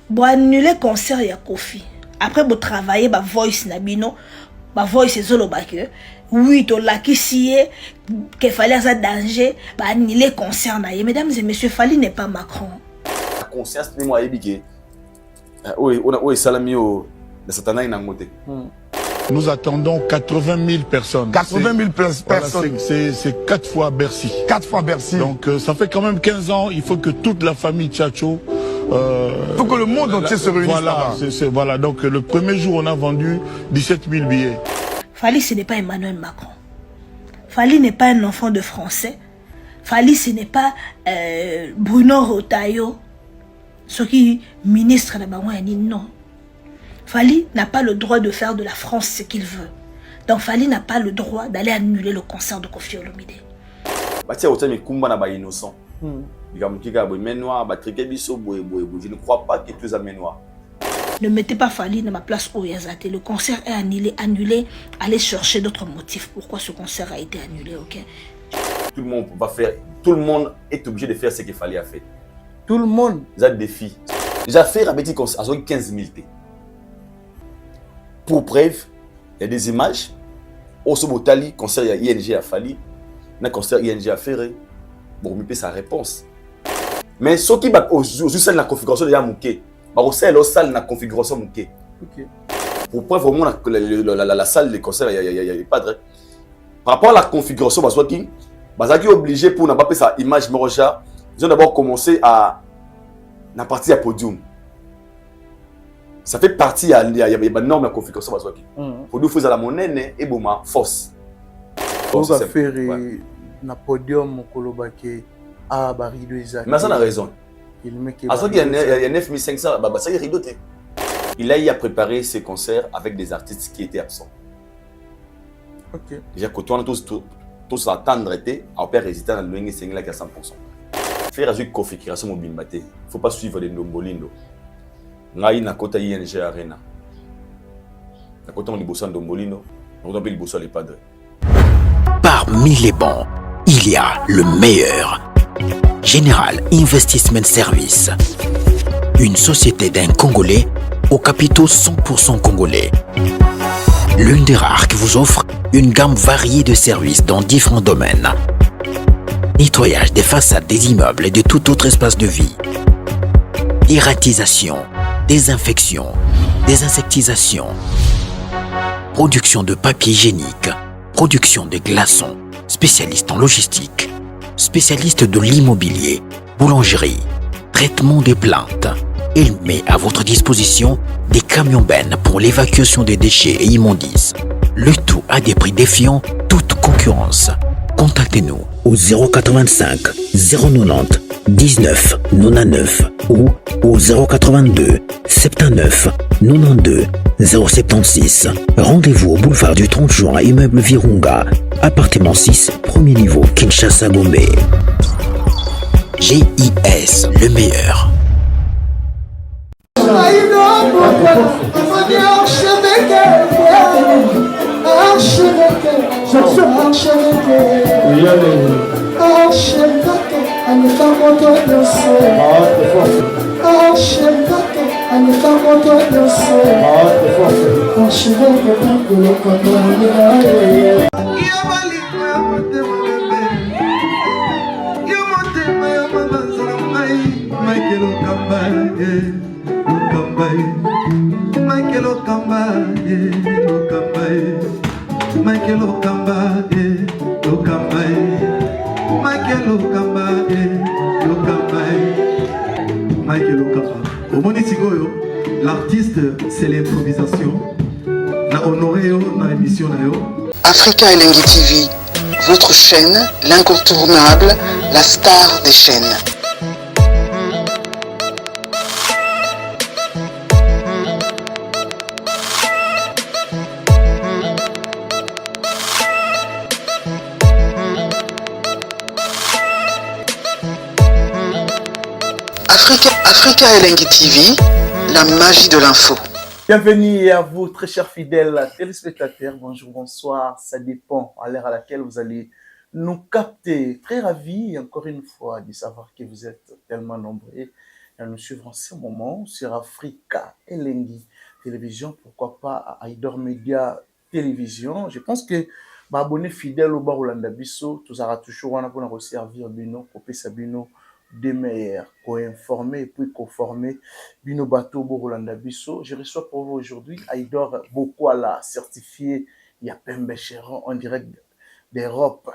Bon, annuler le concert, il y a Kofi. Après, vous travaillez, bah, voice nabino, bah, voice zolo bakke. Oui, to la qui sié, qu'il fallait ça danger, bah, annuler le concert. Mesdames et messieurs, Fally n'est pas Macron. La conscience, c'est moi, ébiqué. Oui, salami, le satanas, il n'a monté. Nous attendons 80 000 personnes. 80 000 personnes. Voilà, c'est 4 fois Bercy. 4 fois Bercy. Donc ça fait quand même 15 ans, il faut que toute la famille Tchatcho... il faut que le monde entier se réunisse là-bas. Voilà, donc le premier jour, on a vendu 17 000 billets. Fally, ce n'est pas Emmanuel Macron. Fally n'est pas un enfant de français. Fally, ce n'est pas Bruno Rotaillot, ce qui est ministre de Bangouani, non. Fally n'a pas le droit de faire de la France ce qu'il veut. Donc Fally n'a pas le droit d'aller annuler le concert de Koffi Olomide. Je ne crois pas que tu es aménois. Ne mettez pas Fally dans ma place au Yazate. Le concert est annulé. Allez chercher d'autres motifs. Pourquoi ce concert a été annulé, ok? Tout le monde va faire. Tout le monde est obligé de faire ce qu'il fallait faire. Tout le monde. Ils ont des défis. J'ai fait un petit concert à 15 000 T. Pour preuve, il y a des images. Au Sobotali, concert ING à Fally. Un concert ING à Ferré. Bon, mais sa réponse. Mais ce qui va aussi la configuration de Yamouké. C'est la configuration Mouké. Pour preuve, vraiment, la salle de concert, il n'y a pas de. Par rapport à la configuration, Bazwaki est obligé pour n'a pas fait sa image Moroja. Ils ont d'abord commencé à la partie à podium. Ça fait partie, il y a une norme de configuration. Pour nous, il faut la monnaie et boma force. On va faire un podium au Kolobake à Barry de Isaac. Mais ça a raison. Il y a 9500, ça y est ridoté. Il a préparé ses concerts avec des artistes qui étaient absents. Ok. Déjà, quand on a tous attendre, on peut résister dans le Luengue Sengla à 100%. Faire une configuration mobile, il ne faut pas suivre les Ndombolindo. Ngai na kota ING Arena. Na kota on liboso Ndombolino, on doit liboso les padres. Parmi les bons, il y a le meilleur. Général Investment Service. Une société d'un Congolais aux capitaux 100% congolais. L'une des rares qui vous offre une gamme variée de services dans différents domaines. Nettoyage des façades des immeubles et de tout autre espace de vie. Dératisation, désinfection, désinsectisation. Production de papier hygiénique. Production de glaçons. Spécialiste en logistique. Spécialiste de l'immobilier. Boulangerie. Traitement des plaintes. Il met à votre disposition des camions-bennes pour l'évacuation des déchets et immondices. Le tout à des prix défiant toute concurrence. Contactez-nous au 085 090 19 99 ou au 082 79 92 076. Rendez-vous au boulevard du 30 juin, immeuble Virunga, appartement 6, premier niveau, Kinshasa Gombe. GIS, le meilleur. L'artiste, c'est l'improvisation. Na honoré dans l'émission. Africa Elengi TV, votre chaîne, l'incontournable, la star des chaînes. Africa Elengi TV, la magie de l'info. Bienvenue à vous, très chers fidèles téléspectateurs. Bonjour, bonsoir. Ça dépend à l'heure à laquelle vous allez nous capter. Très ravi, encore une fois, de savoir que vous êtes tellement nombreux. et à nous suivre en ce moment sur Africa Elengi Télévision, pourquoi pas à Aïdor Media Télévision. Je pense que abonné fidèle au bar Olanda Bisso, tout ça toujours on a pour servir Bino, pour Sabino des meilleurs, co-informer et puis co-former Bino Bateau Olanda Bisso. Je reçois pour vous aujourd'hui Aïdor Bokwala, certifié Yapembe Chéron en direct d'Europe.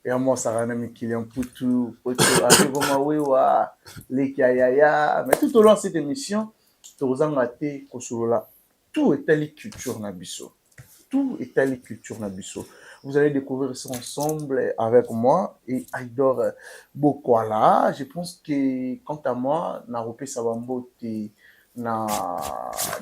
Et à moi, ça va même qu'il y a un poutou, mais tout au long de cette émission, tout est à la culture Nabiso. Tout est à la culture Nabiso. Vous allez découvrir ça ensemble avec moi et Aïdor Bokwala. Je pense que, quant à moi, Narope Savambo, na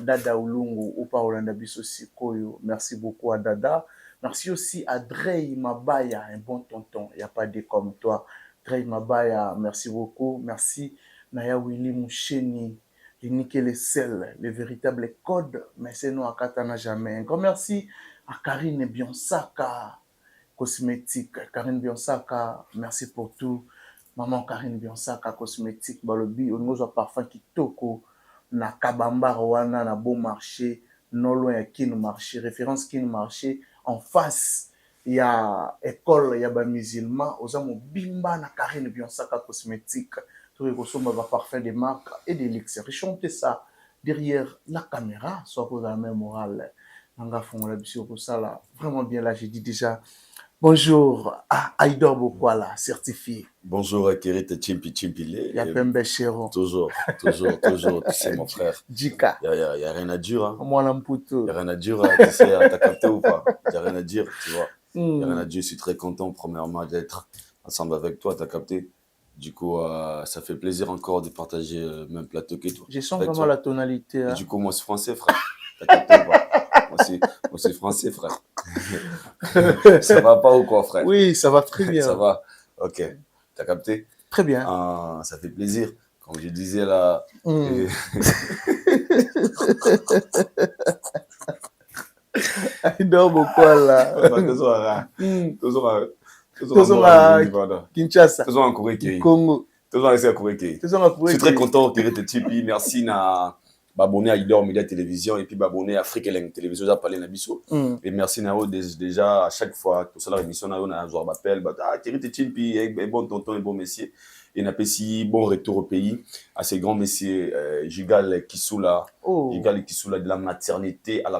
Dada Ulungu, ou par Olanda Biso Sikoyo. Merci beaucoup à Dada. Merci aussi à Drey Mabaya, un bon tonton, il n'y a pas de comme toi. Drey Mabaya, merci beaucoup. Merci Naya Willy Moucheni, l'unique et le seul, le véritable code, mais c'est nous à Katana jamais. Un grand merci à Karine Bionsaka, cosmétique. Karine Bionsaka, merci pour tout. Maman Karine Bionsaka, cosmétique, balobi, on nous a parfum qui toko, na Kabamba Rwanda, na bon marché, non loin qui nous marché, référence qui nous marché. En face, il y a école, il y a des musulmans, aux hommes bimba na Karine Bionsaka cosmétique, tout le consomme va parfait des marques et des l'élixir. Chantez ça derrière la caméra, soit pour la même morale. Nanga fond la bisou pour ça là, vraiment bien là, j'ai dit déjà. Bonjour à Aïdor Bokwala, certifié. Bonjour à Kérit Chimpile. Yapembe Chéron. Toujours, c'est mon frère. Jika. Il y a rien à dire. Hein. Moi, l'amputo. Il n'y a rien à dire, tu sais, t'as capté ou pas? Il n'y a rien à dire, tu vois. Il n'y a rien à dire, je suis très content, premièrement, d'être ensemble avec toi, t'as capté. Du coup, ça fait plaisir encore de partager le même plateau que toi. Je sens vraiment la tonalité. Hein. Et du coup, moi, je suis français, frère. T'as capté ou pas? Moi, c'est français, frère. Ça va pas ou quoi, frère? Oui, ça va très bien. Ça va. Ok. T'as capté? Très bien. Ça fait plaisir. Comme je disais là. Aïdor Bokwala. Kinshasa. Congo. Je suis très content que tu Tipi. Merci na abonné à Aïdor Media Télévision et puis abonné à Afrique Elengi Télévision, j'ai parlé Nabiso. Et merci Nao déjà à chaque fois que sur la émission Nao na joueur m'appelle Thierry Tipi un bon tonton et bon messieurs et n'a pas si bon retour au pays à ces grands messieurs Gigal Kissoula de la maternité à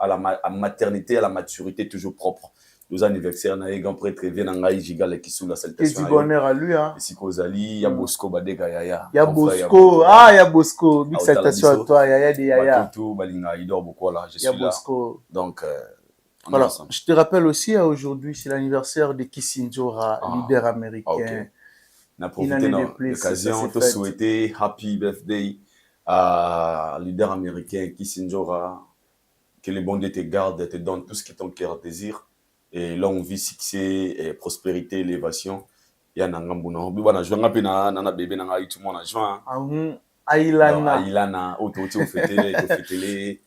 la maternité à la maturité toujours propre. Nos anniversaires, na grand prêtre vient en Aïe Gigal Kissoula salutation. Et du bonheur à lui hein. Et si Kozali, ya Bosco Badega Yaya. Ya Bosco, ya Bosco, big salutation à toi Yaya de Yaya. Tout balinga Aïdor Bokwala, je suis là. Bosco. Donc voilà, je te rappelle aussi aujourd'hui c'est l'anniversaire de Kissinjora, leader américain. Okay. On a profité de l'occasion de souhaiter happy birthday à leader américain Kissinjora. Que le bon Dieu te garde, te donne tout ce que ton cœur désire. Et longue vie, succès, et prospérité, élévation. Il y a un ngambuna. Bibana jouanga pe na bébé na ngai tout le monde a joint. Aïlana. Auto fêtele.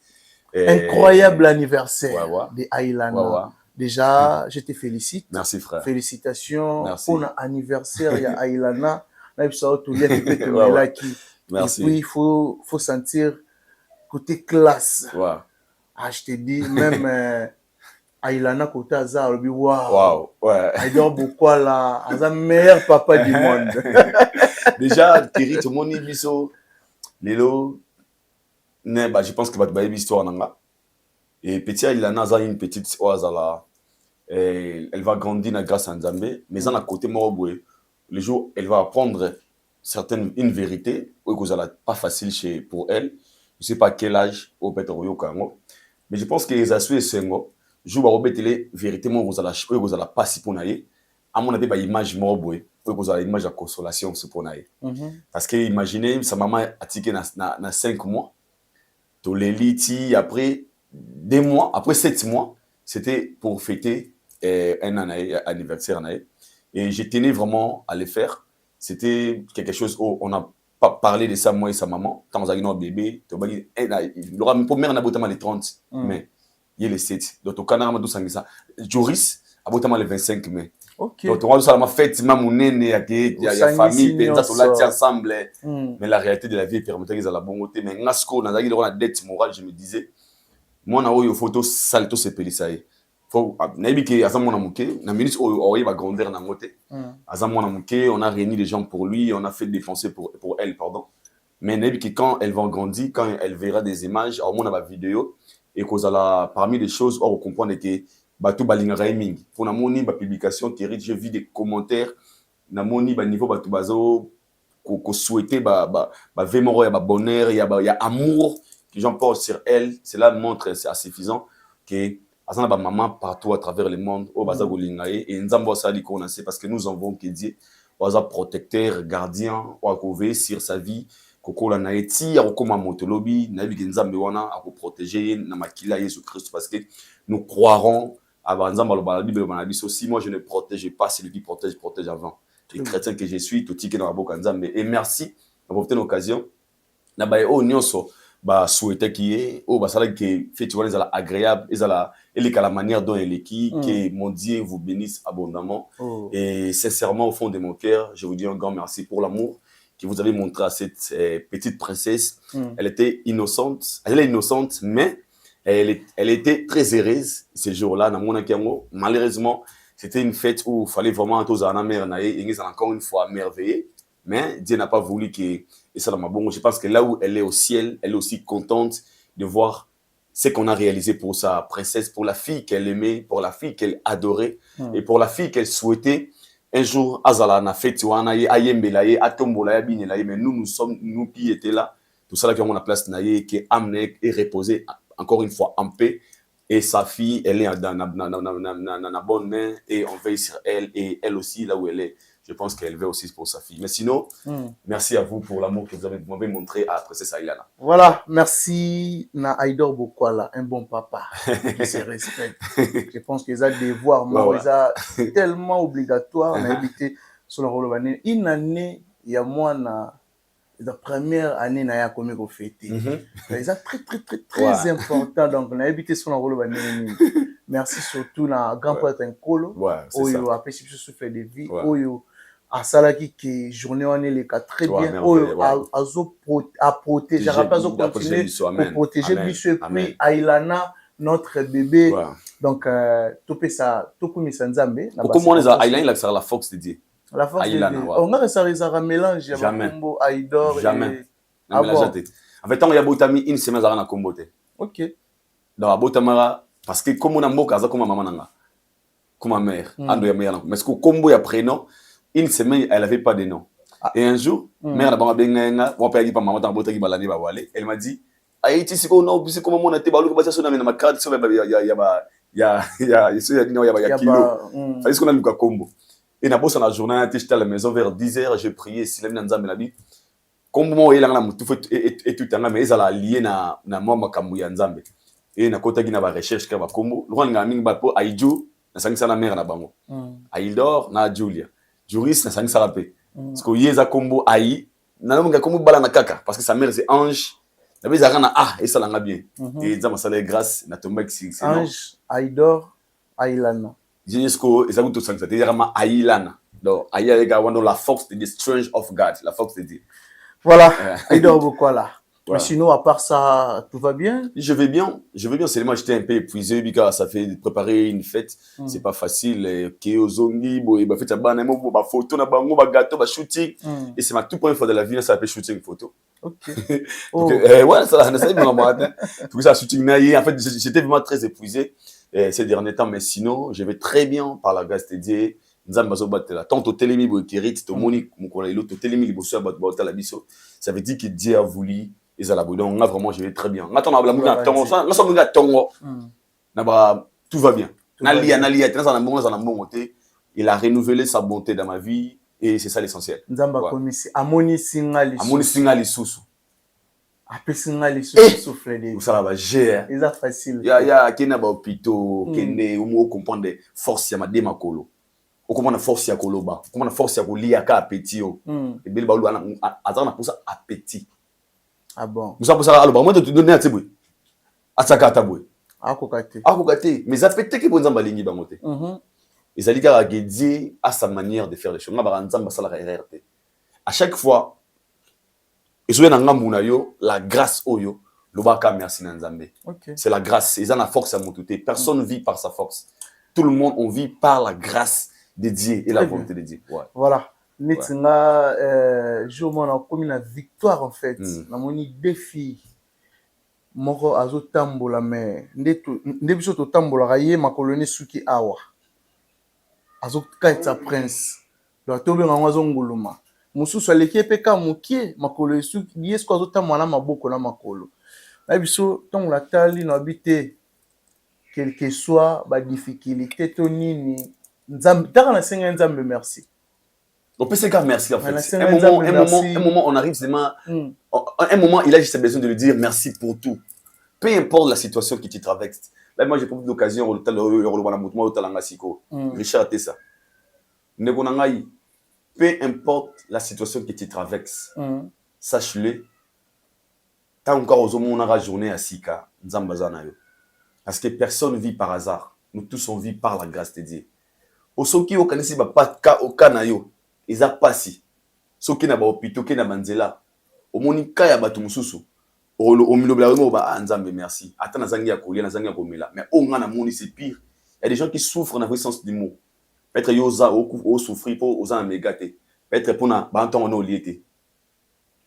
Incroyable anniversaire de Aïlana. Ouais. Déjà, je te félicite. Merci frère. Félicitations Merci. pour l'anniversaire de Aïlana. Merci. Et puis il faut sentir côté classe. Ouais. Je te dis même Aïlana côté Azar, waouh. Ouais. Aïdor Bokwala, Azar meilleur papa du monde. Déjà, Thierry, tout le monde est biso. Lelo, je pense que va te bailler l'histoire nanga. Et petit Aïlana, Azar une petite oazala. Elle va grandir grâce à Nzambe, mais en à côté Moroboué, le jour elle va apprendre une vérité, que ça pas facile pour elle. Je sais pas quel âge au peut-être mais je pense que les assués sengo jour ba obetele vérité mo vous allez pas si pour naïe à mon avis ba image mo boy vous allez image de consolation c'est pour naïe parce que imaginez sa maman a tiqué na 5 mois to l'éliti après 2 mois après 7 mois c'était pour fêter un anniversaire naïe et je tenais vraiment à le faire. C'était quelque chose où on a pas parlé de ça moi et sa maman quand on a eu un bébé il aura même pas mère na botama les 30 mais il est le 7 donc au Canada tout ça Joris a botama le 25 mai Ok. Donc, on va fête, ma mounene, il y a famille, puis on l'a ensemble. Mais la réalité de la vie permettait qu'ils aient la bonne côté. Mais Nasco, dans la dette morale, je me disais, moi, on a eu photo salto se pelisaye. Faut, n'abi que azam mon amouké, na ministre il va grandir dans côté. Azam mon amouké, on a réuni les gens pour lui, on a fait défoncer pour elle, pardon. Mais n'abi que quand elle va grandir, quand elle verra des images, au moins dans la vidéo, et qu'on a parmi les choses, on comprend que Batou balingara mingi. Pour na moni ba publication qui j'ai vu des commentaires na moni ba niveau Batou bazo ko souhaiter ba vraiment ya ba bonheur, il y a amour que les gens portent sur elle. Cela montre c'est assez suffisant que azana ba maman partout à travers le monde au baza golingaye et nzambo sali ko sait parce que nous en vont que Dieu waza protecteur, gardien, wa ko veiller sur sa vie. Kokola na eti ya kokoma motolobi na bi nzambe wana a ko protéger na makila Jésus Christ parce que nous croirons avant nzambe la Bible na biso si moi je ne protège pas c'est lui qui protège avant. Les chrétiens que je suis tout tike na boka nzambe et merci d'avoir obtenu l'occasion na ba o nyonso ba souhaiter qui est o ba sala que fête wana ezala agréable ezala elle la manière dont elle est que mon Dieu vous bénisse abondamment et sincèrement au fond de mon cœur je vous dis un grand merci pour l'amour que vous avez montré à cette petite princesse. Elle était innocente, elle est innocente, mais elle était très heureuse ce jour-là. Malheureusement, c'était une fête où il fallait vraiment tous en mer, et encore une fois merveilleux. Mais Dieu n'a pas voulu que ça dans ma bonne. Je pense que là où elle est au ciel, elle est aussi contente de voir ce qu'on a réalisé pour sa princesse, pour la fille qu'elle aimait, pour la fille qu'elle adorait, et pour la fille qu'elle souhaitait. Un jour, Azala na fête wana ye ayembela ye atombola ya binela ye mais nous qui étaient là tout ça là qui ont la place na ye qui amené et reposé encore une fois en paix et sa fille elle est dans na bonne main et on veille sur elle et elle aussi là où elle est je pense qu'elle veut aussi pour sa fille mais sinon merci à vous pour l'amour que vous m'avez montré à Princesse Aïlana. Voilà, merci na Aïdor Bokwala, un bon papa qui se respecte. Je pense que ça devoir moi ça tellement obligatoire on a évité sur le rôle une année il y a moi na la première année na ya comme ko fêter. C'est très important donc on a évité sur le rôle merci surtout na grand prêtre Nkolo oyo a fait souffle de vie oyo à Salaki qui journée on est les cas très bien à protéger continuer pour protéger Bissou et puis Aïlana notre bébé donc tout peut ça tout comme ça nzambe comment on a Aïlana la force de Dieu la force de Dieu on a ça un mélange ya Kombo Aïdor jamais en fait tant il y a botami une semaine à na kombote OK dans botamara parce que comme on a mboka za comme maman nanga comme ma mère ando ya mère mais ce que kombo ya prénom une semaine, elle n'avait pas de nom. Et un jour, mère n'a pas bien mon père dit pas maman dans botte qui balani ba wale. Elle m'a dit Haïti c'est qu'on a c'est comment on a été balu ba ça na ma carte sur ya kilo. Fallait qu'on a Luka Kombo. Et na bossa na journée j'étais à la maison vers 10h, je priais si la nzambe na bi. Kombo mo yela na mutu et tout tanga mais ça lié na moi makambu ya nzambe. Et na kota gina ba recherche ka ba Kombo. Loin nga mingi ba po Aïdjo na sangisa na mère na bango. Aïdor na Julia. Juriste na sangi sarapé parce que yeza kombo aï na nga kombo bala na kaka parce que sa mère c'est Ange na bezaka na et ça langa bien et za masala grâce na tomba qui c'est Ange Aïdor Aïlana Jesko et ça goûte sangi ça dire ma Aïlana donc aïe ga wando la force de the strength of God la force de Dieu voilà Aïdor Bokwala. Mais sinon, à part ça, tout va bien? Je vais bien. Seulement, j'étais un peu épuisé, parce que ça fait préparer une fête. C'est pas facile. Kéozongi, fait ça, photo, gâteau, shooting. Et c'est ma toute première fois de la vie, ça s'appelle shooting photo. Ok. Ouais, ça, ça tout ça, shooting, en fait, j'étais vraiment très épuisé ces derniers temps, mais sinon, je vais très bien par la grâce de Dieu. Ça veut dire que Dieu a voulu. Et ça donc là vraiment je vais très bien. Tout va bien. Il a renouvelé sa bonté dans ma vie et c'est ça l'essentiel. Amoni singali susu. Après singali susu souffle de. Ça va gérer. C'est facile. Ya kena ba hôpitaux, kende umo comprendre force ya madema kolo. O comprendre force ya koloba. O comprendre force ya kolia ka appétit o. Et bel balu azana pour ça appétit. Ah bon. Nous avons ça alors moi de te donner à teboué. Atsaka taboué. Akokate. Mais appétit que bonza balingi bangote. ezali kaka dédié à sa manière de faire les choses. Nga nzambe asalaka erreur te. À chaque fois, ezoya na ngambu na yo la grâce oyo lobaka merci na nzambe. Okay. C'est la grâce, eza na force à monter. Personne vit par sa force. Tout le monde on vit par la grâce de Dieu et la volonté de Dieu. Ouais. Voilà. Netinga jour mon comme la victoire en fait. Na moni défi moko azotambola mais nde biso to tambola raye makolone suki awa. Azokaita prince. Do tobe ngwa zonguluma. Mususu aleki pe ka mukie makolo suki yesko azotambola na maboko na makolo. Na biso ton la tali na habité quel que soit ba difficulté to nini nzambe taka na senga nzambe merci. On peut se dire merci en fait. Un moment, on arrive seulement. Un moment, il a juste besoin de lui dire merci pour tout. Peu importe la situation qui te traverse. Là, moi, j'ai pas eu l'occasion Richard Tessa. Peu importe la situation qui te traverse, sache-le. Tant encore aux hommes, on aura journée à Sika, Nzambazanayo. Parce que personne vit par hasard. Nous tous on vit par la grâce de Dieu. Au soki au kanisi ba pas ka au kanayo. Eza pasi soki na ba hôpital ke na banzela omonika ya bato mususu o milobela ngo ba nzambe merci ata na zangi ya kolia na zangi ya komela mais o nga na moni c'est pire. Il y a des gens qui souffrent dans le sens du mot peut-être yoza o souffrir pour oza na megate peut-être pour na ba ntongo no liete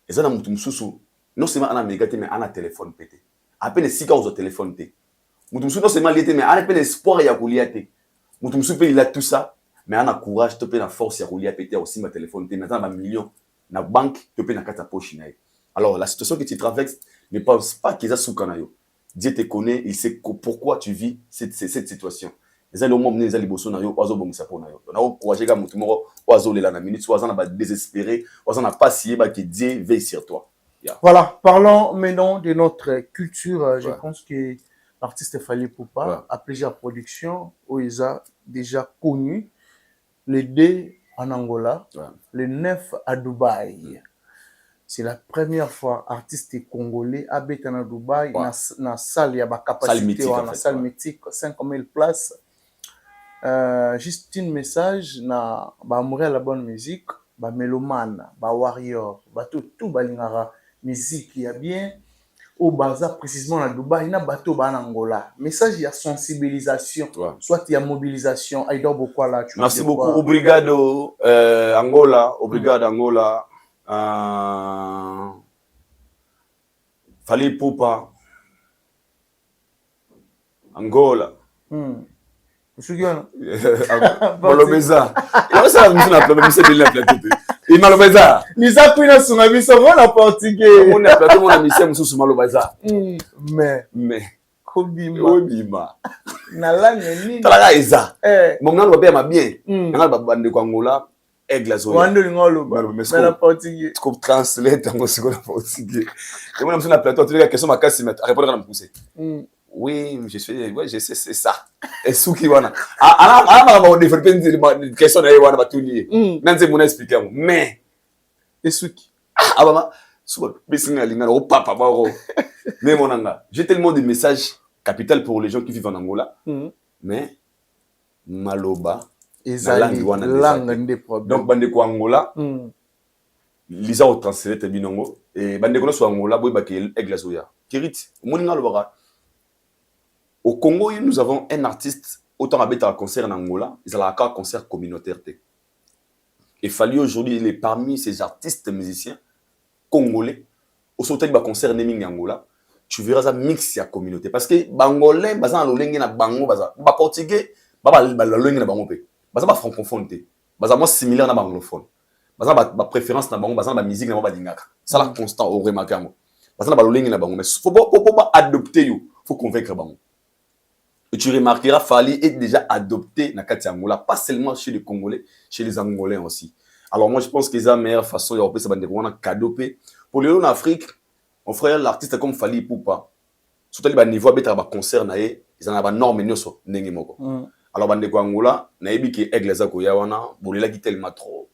eza na mutu mususu non seulement ana megate mais ana téléphone pété à peine sika ozo téléphone té mutu mususu non seulement liete mais ana peine espoir ya koliate mutu mususu pe il a tout ça. Mais on a courage, tu peux la force à rouler à péter aussi ma téléphone, tu as un million, na banque, tu peux na carte à poche. Alors la situation que tu traverses, ne pense pas qu'ils a sous canayo. Dieu te connaît, il sait pourquoi tu vis cette situation. Les gens ont mené les alibosso na yo, oiseau bon ça pour na yo. On a encouragé gars mutumoro, oiseau les la na minute, oiseau na ba désespéré, oiseau na pas sié ba que Dieu veille sur toi. Yeah. Voilà, parlons maintenant de notre culture. Je pense que l'artiste Fally Ipupa a plusieurs productions où il a déjà connu. Le 2 en Angola, le 9 à Dubaï. C'est la première fois artiste congolais habite à Dubaï, dans la salle, il y a une capacité, dans la salle mythique, 5000 places. Juste un message, na amoureux la bonne musique, ba mélomane, ba warrior, ba tout balingara musique, il y a bien. Au bazar précisément à Dubaï, il y a bateau en Angola. Message, il y a sensibilisation, soit il y a mobilisation. Merci beaucoup. Obrigado Angola, obrigado Angola. Fally Ipupa Angola. Malobeza. Il ça la problème c'est de la plateau. Il malobeza. Nisa kuina sunga biso mona portugais. On a plateau mona mission mususu malobeza. Mais Obima. Na langue nini? Tala eza. Mon ngalo ba bien bien. Ngalo ba bande ko Angola aigle zo. Wando ngalo ba. Mais la portugais. Tu peux translate en seconde portugais. Et moi sur la plateau tu les questions ma casse à répondre à me pousser. Oui, je sais, c'est ça. Et Souki wana. On développe une question na wana batuli. Nanze mona expliquer mais et Souki. Abama souba bisinga lingana au papa baro. Mais mon anga, j'ai tellement de messages capital pour les gens qui vivent en Angola. Mais maloba langue des problèmes. Donc bande ko Angola. Lisa au translate binongo et bande ko so Angola boy ba ke aigle zoya. Kirit, moninga lobara. Au Congo, nous avons un artiste, autant à un concert en Angola, ils ont un concert communautaire. Et Fally aujourd'hui, il est parmi ces artistes musiciens congolais. Au sauté de concert en Angola, tu verras un mix de la communauté. Parce que les Angolais, ils ont un bango, les Portugais, ils ont un bango, ils ont un francophone, ils ont un similaire à l'anglophone. Ils ont une préférence dans la musique, dans la musique. C'est la constant, au remarqué. Ils ont un bango, mais il faut pas adopter, il faut convaincre le bango. Et tu remarqueras, Fally est déjà adopté dans Kati Angola, pas seulement chez les Congolais, chez les Angolais aussi. Alors moi, je pense que c'est la meilleure façon de faire un cadeau. Pour les gens en Afrique, mon frère, l'artiste comme Fally Ipupa, surtout les niveaux de concert, ils ont un norme. Alors, bande ko Angola, naebi ki Eglaza ko yawana, bolela ki tellement trop.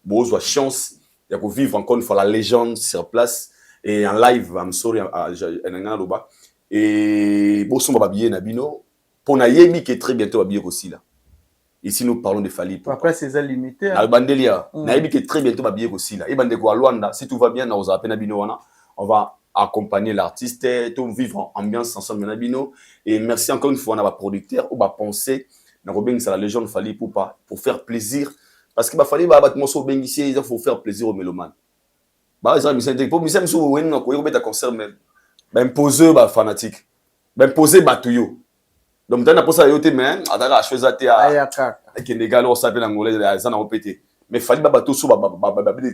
Bozo chance, ya ko vivre encore une fois la légende sur place et en live, I'm sorry, en Loba. Et boso mba babie na bino. Pour na yebi qui est très bientôt habillé aussi là. Ici, nous parlons de Fally Ipupa. Après, c'est ça limité. Na bandelia. Na yebi que très bientôt ba billet aussi là. Et bande ko Luanda, si tout va bien na oza pena bino wana, on va accompagner l'artiste, tout vivre en ambiance ensemble na bino. Et merci encore une fois na ba producteur ou ba penser na robing ça la légende Fally Ipupa pour faire plaisir parce que ba Fally ba battre morceau bengisier, il faut faire plaisir aux mélomanes. Ba ça mission pour mission musu wen na ko yo beta concert même. Ba imposer ba fanatique. Ba imposer batuyo. Donc maintenant pour ça yo te mais ataka choisa te a Kenegalo s'appelle angolais ça n'a pas pété. Mais Fally ba bato so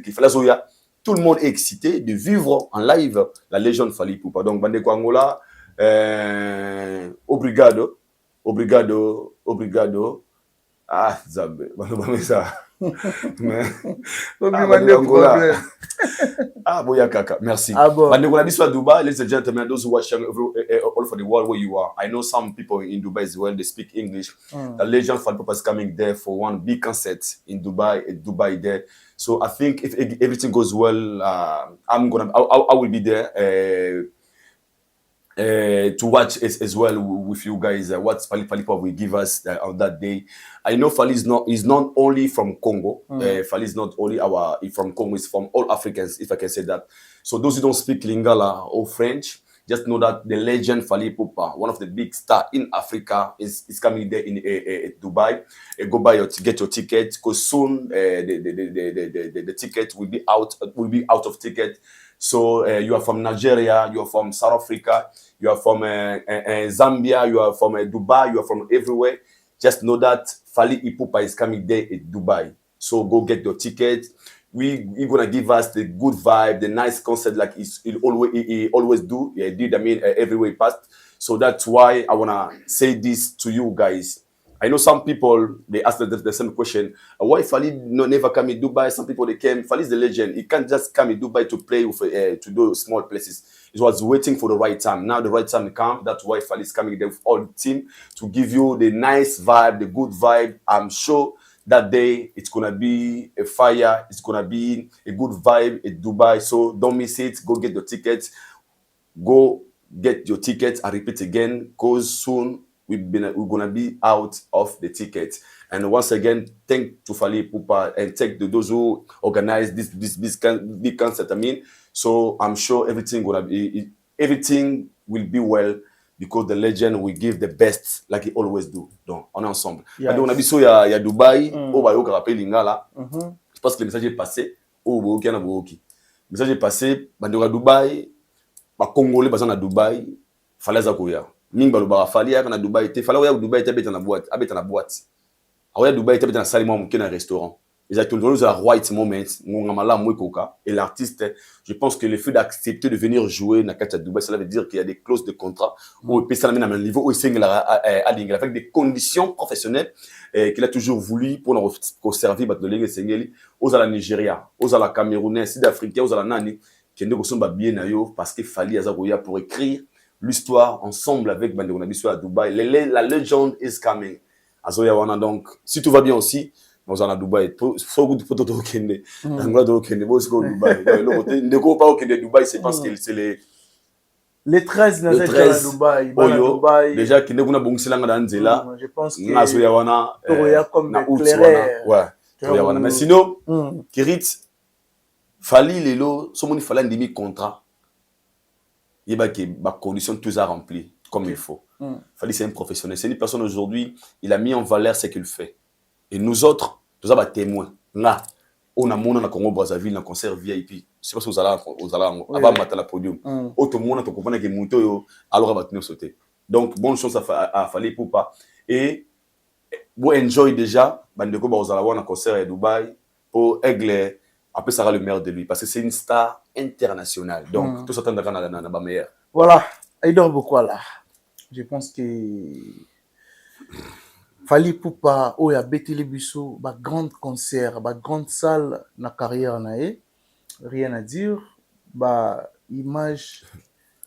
qui fallait zoya. Tout le monde est excité de vivre en live la légende Fally Ipupa. Donc bande ko Angola obrigado. Ah, Zambe. Ça. Mais ah, boya kaka. Merci. Bandekola biswa Dubai, ladies and gentlemen, those who watch all over the world where you are. I know some people in Dubai as well, they speak English. The legend Fally Ipupa is coming there for one big concert in Dubai there. So I think if everything goes well, I will be there. To watch as well with you guys what Fally Ipupa will give us on that day. I know Fally is not only from Congo. Fally is not only from Congo, it's from all Africans, if I can say that. So those who don't speak Lingala or French, just know that the legend Fally Ipupa, one of the big stars in Africa, is coming there in Dubai. Go buy get your ticket because soon the ticket will be out of ticket. So you are from Nigeria, you are from South Africa, you are from Zambia, you are from Dubai, you are from everywhere. Just know that Fally Ipupa is coming there in Dubai. So go get your ticket. We're gonna give us the good vibe, the nice concert like he always do. Yeah, did everywhere he passed. So that's why I wanna say this to you guys. I know some people, they ask the same question. Why Fally never come in Dubai? Some people, they came. Fally is the legend. He can't just come in Dubai to play with, to do small places. He was waiting for the right time. Now the right time come. That's why Fally is coming there with all the team to give you the nice vibe, the good vibe. I'm sure that day it's going to be a fire. It's going to be a good vibe in Dubai. So don't miss it. Go get your tickets. Go get your tickets. I repeat again, because soon we're gonna be out of the ticket. And once again, thank to Fally Ipupa and thank to those who organize this big concert. So I'm sure everything will be well because the legend will give the best like he always do. Donc on est ensemble. Yes. On a vu il y a Dubai, au bayo rappel Lingala. Je pense que le message est passé. Au Boki na Boki. Le message est passé. Bandora Dubai, ba Congolais bazan na Dubai, fallait zakoya. Ning balobara Fally ya na Dubai te fallait ya Dubai te beta na boîte awa Dubai te beta na salle mo na restaurant ils ont toujours la right moment ngamala moikoka et l'artiste je pense que le fait d'accepter de venir jouer na kata Dubai cela veut dire qu'il y a des clauses de contrat où peut ça na même niveau où il avec des conditions professionnelles qu'il a toujours voulu pour nous servir bat de ligue sengeli aux ala Nigeria aux ala Camerounais sud-africains aux ala nani qui ne sont pas bien na yo parce que Fally azakoya pour écrire l'histoire ensemble avec Bandeko Nabiso à Dubaï. La légende is coming. Azoya wana donc si tout va bien aussi, nous allons à Dubaï. Faut good photo de Kende. Angla de Kende, boss go Dubaï. Ne go pas au Kende Dubaï, c'est parce que c'est les 13 na Dubaï, Dubaï. Déjà Kende kuna bongselanga dans Nzela. Je pense que Azoya wana comme éclaireur. Ouais. Azoya wana. Mais sinon, Kirit Fally lelo, somoni Fally ndimi contrat. Il y a des conditions tous à remplir comme il faut. Fally, c'est un professionnel. C'est une personne aujourd'hui, il a mis en valeur ce qu'il fait. Et nous autres, nous avons des témoins. Là, on a mon Congo Brazzaville, un concert VIP. Je ne sais pas si vous allez avant matin la podium. Autre monde, on comprend que Mouto, alors on va tenir sauter. Donc, bonne chance à Fally Ipupa. Et vous enjoy déjà, Bandeko, vous allez avoir un concert à Dubaï pour Aigle. Après, ça sera le meilleur de lui parce que c'est une star internationale. Donc, tout ça, c'est un meilleur. Voilà. Aïdor Bokwala. Je pense que Fally Ipupa, où il y a Betty Bisso, un grand concert, une grande salle dans la carrière, rien à dire. Image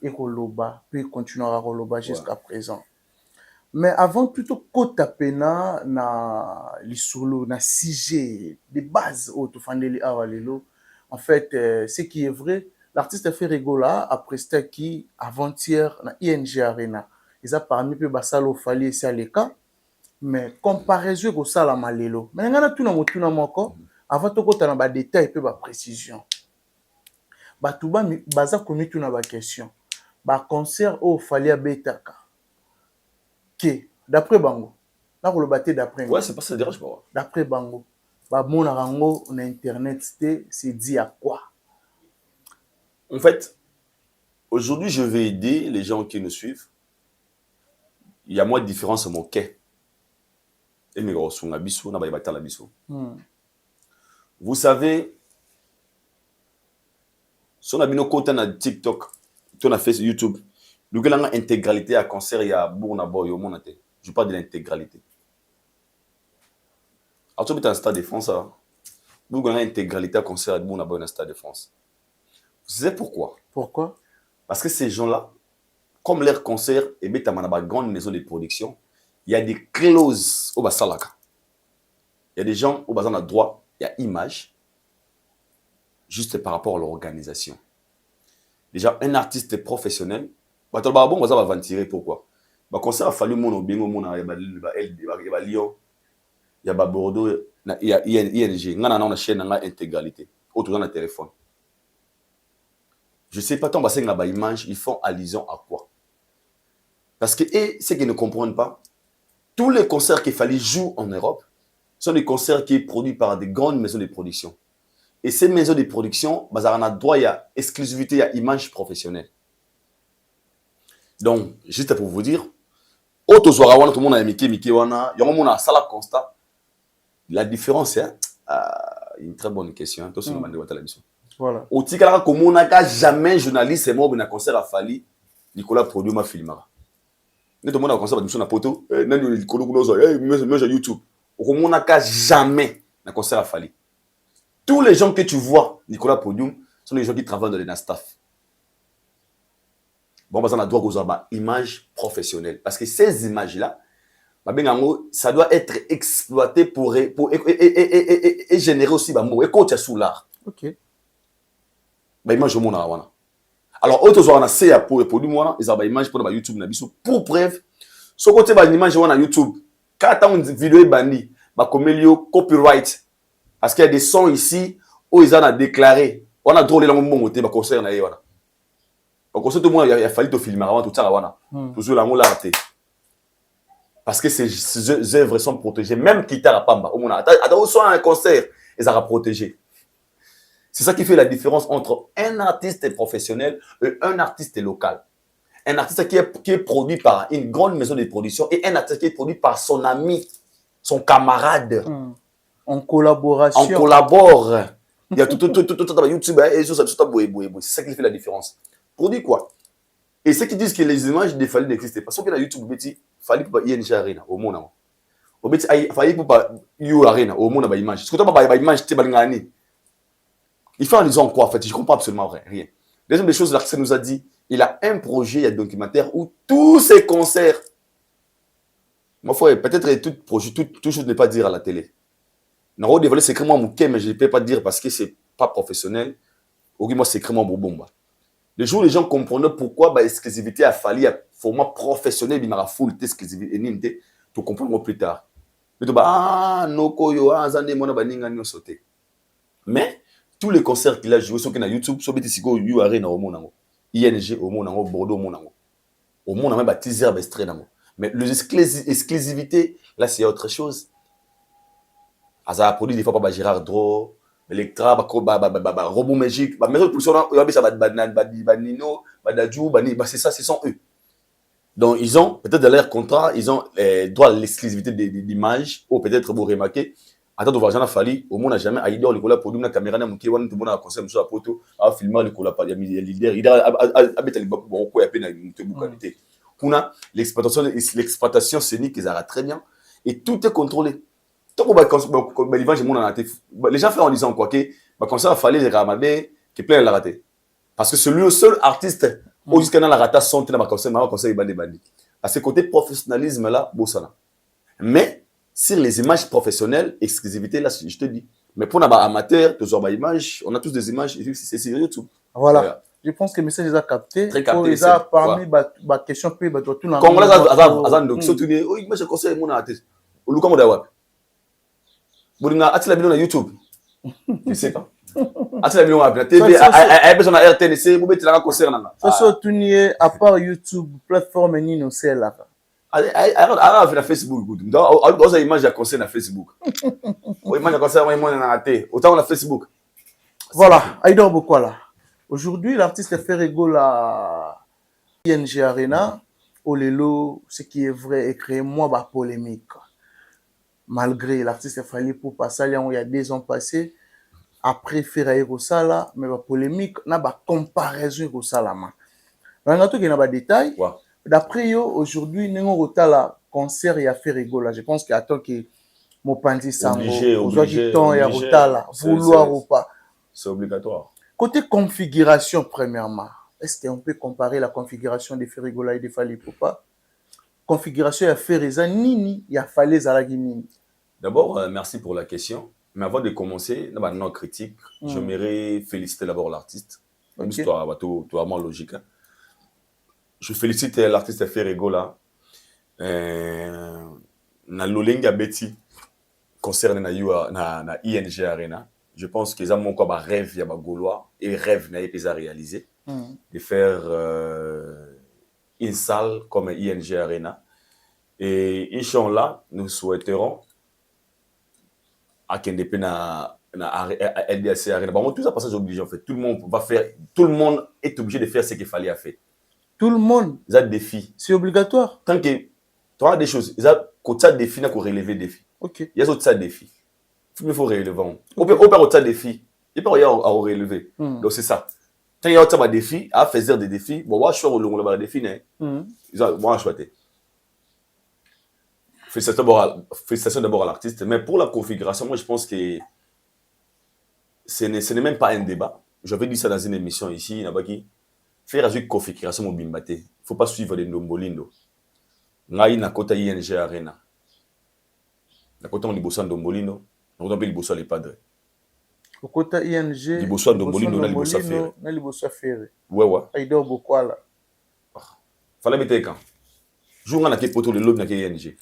et Koloba, puis continuera à Koloba jusqu'à présent. Mais avant plutôt kota pena na lisolo na sujet de base au tofandeli awalelo en fait ce qui est vrai l'artiste a fait rigola après c'était qui avant-hier na ING Arena ils a parmi peu basalo Fally et Saleka Mais comparaison au sala malelo. Mais ngana tuna motuna moko avant to kota na ba détail pe ba précision. Ba tuba baza komi tuna ba question. Ba concert au falia betaka. Que d'après Bango. Là pour le battre d'après. Ouais, c'est pas ça dérange pas. D'après Bango. Ba mon rango on internet c'est dit à quoi? En fait, aujourd'hui, je vais aider les gens qui nous suivent. Il y a moins de différence sur mon quai. Vous savez, si on a mis nos comptes sur TikTok, on a fait sur YouTube, nous avons l'intégralité à concert, il y a Bournabo, je parle de l'intégralité. Alors, tu as un stade de France, nous avons l'intégralité à concert à Bournabo, un stade de France. Vous savez pourquoi? Pourquoi? Parce que ces gens-là, comme leur concert, et bien, dans une grande maison de production, il y a des clauses au Basalaka. Il y a des gens au Basan a droit, il y a image, juste par rapport à l'organisation. Déjà, un artiste professionnel, il va tirer pourquoi? Le concert a fallu mon bingo, il y a Lyon, il y a Bordeaux, il y a ING, on a une chaîne intégralité, autour dans le téléphone. Je ne sais pas tant parce que image, ils font allusion à quoi? Parce que ceux qui ne comprennent pas, tous les concerts qu'il fallait jouer en Europe sont des concerts qui sont produits par des grandes maisons de production. Et ces maisons de production, on a droit à exclusivité, à image professionnelle. Donc, juste pour vous dire, tout le monde a Mickey, il y a un sala constat. La différence, c'est une très bonne question. Voilà. Au Tikala, comme on n'a jamais journaliste, c'est moi, un concert à Fali, Nicolas produit ma filmera. Tout le monde a un concert à Poto, Nicolas YouTube. On n'a jamais un concert à Fali. Tous les gens que tu vois, Nicolas Podium, sont des gens qui travaillent dans les staff. Bon, on a droit aux images professionnelles. Parce que ces images-là, ça doit être exploité pour et générer aussi et coach sous l'art. Ok. Image au monde. Alors, autres ont essayé pour les produits, ils ont des images pour YouTube. Pour preuve, ce côté de l'image sur YouTube, quand on a une vidéo bannie, comme il y a copyright. Parce qu'il y a des sons ici où ils ont déclaré. On a drôle de l'angle de concert. Au concert, tout le monde a fallu te filmer avant tout ça. Toujours l'amour l'a raté. Parce que ces œuvres sont protégées. Même quitter la Pamba. Attends, soit un concert, ils ont protégé. C'est ça qui fait la différence entre un artiste professionnel et un artiste local. Un artiste qui est produit par une grande maison de production et un artiste qui est produit par son ami, son camarade. En collaboration. On collabore. Il y a tout YouTube et c'est ça qui fait la différence. Produit quoi? Et ceux qui disent que les images de Fali n'existaient pas, parce que la YouTube, il fallait pour ING Arena au monde. Il fallait pour You Arena au monde image. Ce que tu as image, tu as il fait en disant quoi en fait? Je ne comprends absolument rien. Deuxième des choses, là, ça nous a dit, il a un projet, il y a un documentaire où tous ces concerts, peut-être tout chose ne pas dire à la télé. Je vais dévoiler secrètement mon quai, mais je ne peux pas dire parce que ce n'est pas professionnel. Moi, secrètement mon bomba. Le jour où les gens comprenaient pourquoi l'exclusivité a fallu un format professionnel, il m'a full exclusivité, tu comprendras plus tard. Mais tous les concerts qu'il a joués sur YouTube, sur Betisigo, You Arena au monde, ING au monde, Bordeaux au monde, même teaser extrait. Mais l'exclusivité, là, c'est autre chose. Ça a produit des fois par Gérard Dro, Electra, Robot Magique, mais c'est ça, ce sont eux. Donc, ils ont, peut-être dans leur contrat, ils ont droit à l'exclusivité d'image, ou peut-être vous remarquez, attends, de voir Jean Fali, au monde n'a jamais aidé Nicolas pour la caméra, tout le monde a conseillé sur la photo, à filmer Nicolas, il y a des leaders, il a habité les beaucoup, il y a peine à une qualité. L'exploitation scénique, ils arrêtent très bien, et tout est contrôlé. Les gens font en disant quoi que concert a fallu les ramader qui plein la raté parce que celui le seul artiste où jusqu'à la rata sont dans ma concert bandi à ce côté professionnalisme là bossana mais sur les images professionnelles exclusivité là je te dis mais pour les amateurs tous les images on a tous des images c'est sur YouTube. Voilà. Je pense que le message est capté. Très capté. Ils ont parmi les questions puis tout Congolais azan donc surtout oh image concert mon artiste Oluka mo da wapi? Bolinga atila bino na YouTube. Je sais pas. Atila bino wapi? La TV a besoin na RTNC, bo betela concert nanga. Façon tourner à part YouTube, plateforme ni no c'est là. Alors na Facebook good. Donc oza image ya concert na Facebook. O image ya concert moi na raté. Autant na Facebook. Voilà, Aïdor Bokwala. Aujourd'hui, l'artiste Ferrego la ING Arena, Olelo, ce qui est vrai, est créé moi ba polémique. Malgré l'artiste Fali pour passer il y a 2 ans passés, après faire Sala, mais la polémique n'a pas comparaison au Salama. Dans le cas qui n'a pas de détails, d'après eux, aujourd'hui, nous avons la concert et affaire Ferrego. Je pense qu'il y a tant que mon pandi sango, obligé, vouloir ou pas. C'est obligatoire. Côté configuration, premièrement, est-ce qu'on peut comparer la configuration de Ferrego et de Fali Poupa? Configuration à Ferreza Nini, il y a Fali Zalagi Nini. D'abord, merci pour la question. Mais avant de commencer, dans ma critique, j'aimerais féliciter d'abord l'artiste. Une histoire tout vraiment logique. Je félicite l'artiste Ferrego là. Na Lolenga Betty concerne na ING Arena. Je pense qu'ils ont mon quoi rêve il y a Gaulois et rêve n'a pas réalisé de faire une salle comme ING Arena. Et Inch'Allah, nous souhaiterons à Kendepe na LDC Arena. Bon, tout ça passage obligé en fait. Tout le monde est obligé de faire ce qu'il fallait faire. Tout le monde. Ça défi. C'est obligatoire. Tant que tu as des choses, ça côté défi n'a qu'on relever défi. OK. Il y a autre défi. Il faut relever. On peut autre défi. Il peut rien à relever. Donc c'est ça. Quand il y a autre défi, à faire des défis, bon, je suis au long de défi né. Moi je souhaite. Félicitations d'abord à l'artiste. Mais pour la configuration, moi je pense que ce n'est même pas un débat. J'avais dit ça dans une émission ici, Nabaki. Faire une configuration mobile maté. Il ne faut pas suivre les Ndombolindo. Ngai na kota ING Arena. Na kota on liboso Ndombolindo, na kota liboso les padres. Au kota ING, liboso Ndombolindo na liboso Ferré. Na liboso Ferré. Ouais. Aïdor Bokwala. Fallait mettre quand. Jour on a qui poto le lobe na ING.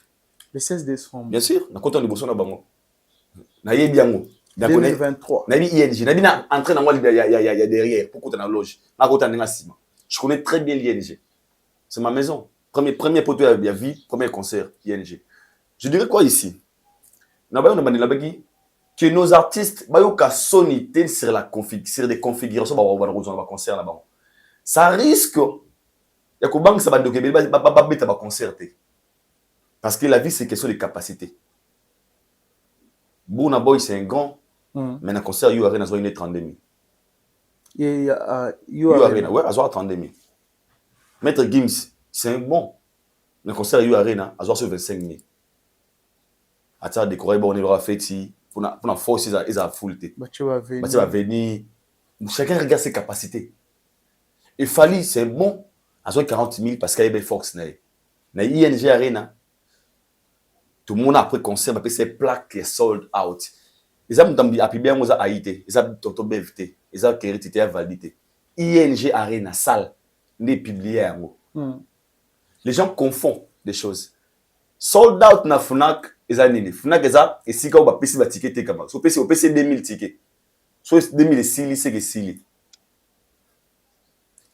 Le 16 décembre. Bien sûr, na kota liboso na bango. Na yebi yango. 2023. Nabi ING, nabi na entré dans moi il y a derrière pour côté dans loge. Na côté na sima. Je connais très bien l'ING. C'est ma maison. Premier poteau à vie, premier concert ING. Je dirais quoi ici? Que nos artistes bayoka sonité sur des configurations ba concert là-bas. Ça risque ya ko bang ça ba doke ba beta ba concerter. Parce que la vie c'est question de capacité. Bouna Boy c'est un grand mais un concert you arena zo 32 000. You arena ouais, à 32 000. Maître Gims c'est un bon. Le concert you arena à 25 000. À ça décorer bon on aura fait ici pour la force ils a fullté. Tu vas venir. Chacun regarde ses capacités. Et Fali c'est bon à 40 000 parce qu'il y a belle force na ING arena. Tout le monde après concert après ces plaques est sold out. Ils ont appris bien aux Haïti, ils ont toto BFT, ils ont crédité à validité. ING arena salle n'est publié en mot. Les gens confondent des choses. Sold out na Fnac, ils ont nini. Fnac et si quand on va payer le ticket comme ça. On paye 2000 tickets. Soit 2000 sili c'est que sili.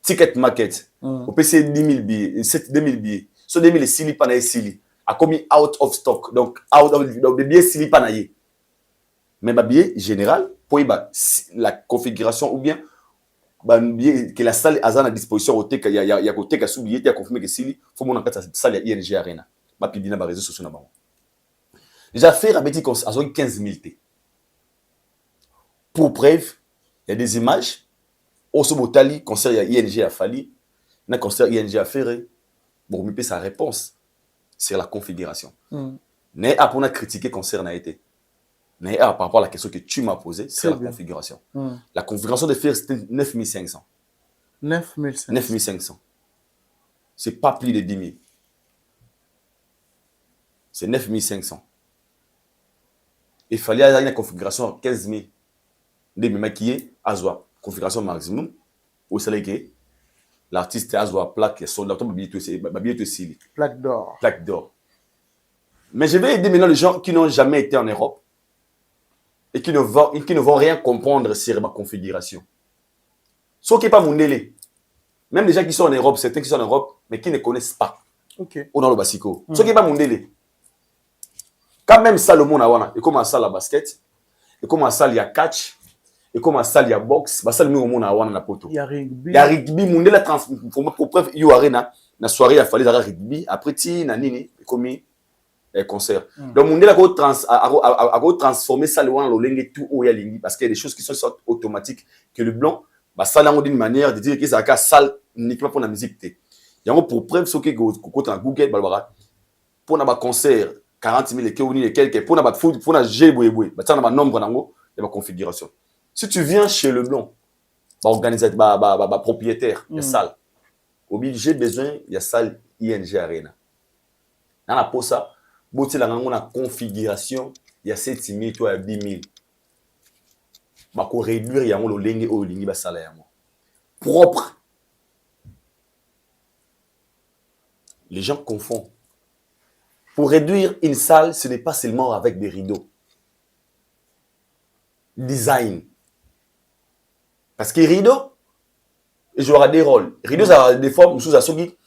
Ticket market. On paye 10 000 billets, 2000 billets. Soit 2000 sili pas na sili. A commis out of stock. Donc des billets sili pas na yé. Mais ma billet général pour la configuration ou bien que la salle a à disposition au TK, il y a côté qui a soublié, il y a confirmé que s'il faut mon enquête salle ING Arena. Ma pibina ba réseaux sociaux na ba. Déjà faire à petit à 15 000 T. Pour preuve, il y a des images. Au Sobotali, concert ING à Fali, na concert ING à Ferré. Bon, mais sa réponse c'est la configuration. Mais après on a critiqué concert n'a été. Mais par rapport à la question que tu m'as posée, c'est la configuration. La configuration de fer, c'était 9500. 9500. C'est pas plus de 10 000. C'est 9500. Il fallait avoir une configuration de 15 000. Des maquillés, Azwa. Configuration maximum. Au salaire que l'artiste Azwa plaque, son laptop, billet de Sili. Plaque d'or. Plaque d'or. Mais je vais aider maintenant les gens qui n'ont jamais été en Europe et qui ne vont rien comprendre sur ma configuration. Ce qui n'est pas mon délai. Même les gens qui sont en Europe, certains qui sont en Europe, mais qui ne connaissent pas. Ok. Ou dans le basico. Ce qui n'est pas mon délai. Quand même ça, le monde a et comme ça, la basket, et comme ça, il y a catch, et comme ça, il y a boxe, ça, le monde a na poto. Il y a rugby. Il y a rugby, mon délai pour preuve, il y a arena, la soirée, il a fallu rugby, après, il y a nini, comme concert. Donc, mon délai a transformé ça, le monde a tout au yalingi, parce qu'il y a des choses qui sont automatiques, que le blanc, ça, là, on dit une manière de dire que ça a salle uniquement pour la musique. Il y a pour preuve, ce qui est Google, pour un concert, 40 000 et quelques, pour un foot, pour un G, il y a un nombre de configuration. Si tu viens chez le blanc, organisateur, propriétaire, il y a salle. J'ai besoin, il y a salle ING Arena. Dans la pose, il y a une configuration, il y a 7 000, toi, 10 000. Il faut réduire, il y a un salaire. Propre. Les gens confondent. Pour réduire une salle, ce n'est pas seulement avec des rideaux. Design. Parce que rideaux, il jouera des rôles. Rideaux, ça a des formes, sous Asogi.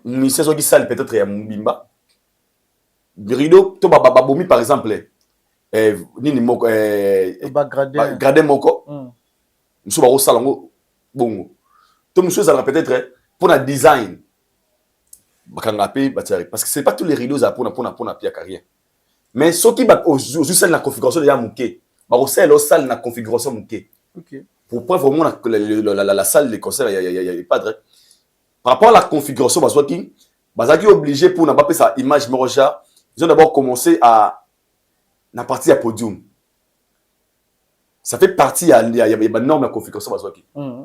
Mais c'est ce qui salle peut-être à Mbimba. Rideaux, tu vas bomi par exemple. Nini moko. Gradin moko. Nous sommes au salon. Bon. Tu me choses peut-être pour un design. Parce que ce n'est pas tous les rideaux pour la pierre carrière. Mais ce qui va juste la configuration de la mouké, c'est la salle de la configuration mouké. Pour preuve vraiment la salle de concert, il y a pas de. Par rapport à la configuration, ils sont obligés pour n'avoir pas sa image Moroja, ils ont d'abord commencé à la partie à podium. Ça fait partie, il y a une norme de configuration.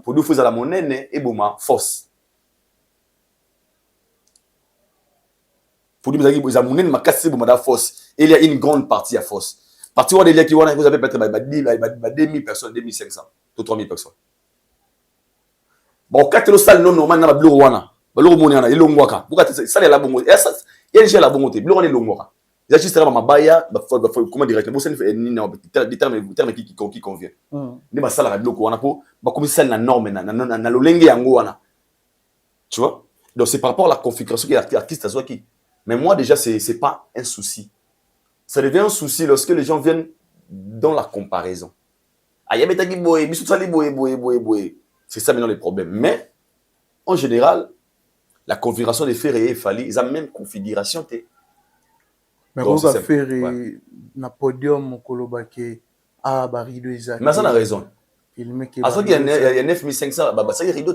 Pour nous, il faut la monnaie et boma force. Pour nous, ils ont monnaie ma casse boma force. Et il y a une grande partie à force. Partie où il y a qui vous avez peut-être 2000 personnes, 2500, 3000 personnes. Bon, quand tu as salle non normal na blue wana, blue moniana, il longwaka. Pourquoi ça la bongo? Et ça, il y a la bongo te, blue wana longwaka. Il y a juste là ma baya, comment dire, vous savez ni des termes qui convient. Ni ma salle la blue wana po, ba comme ça la norme na lolenge yango wana. Tu vois? Donc c'est par rapport à la configuration qui est artiste à qui. Mais moi déjà c'est pas un souci. Ça devient un souci lorsque les gens viennent dans la comparaison. Ah, y a betaki boy, bisu sali boy. C'est ça maintenant les problèmes. Mais, en général, la configuration des Ferré et Fali, ils ont la même configuration. Mais on va faire un podium au Kolobake à Barido Isaac. Mais ça a raison. À ce qu'il y a 9500, ça y est rideau.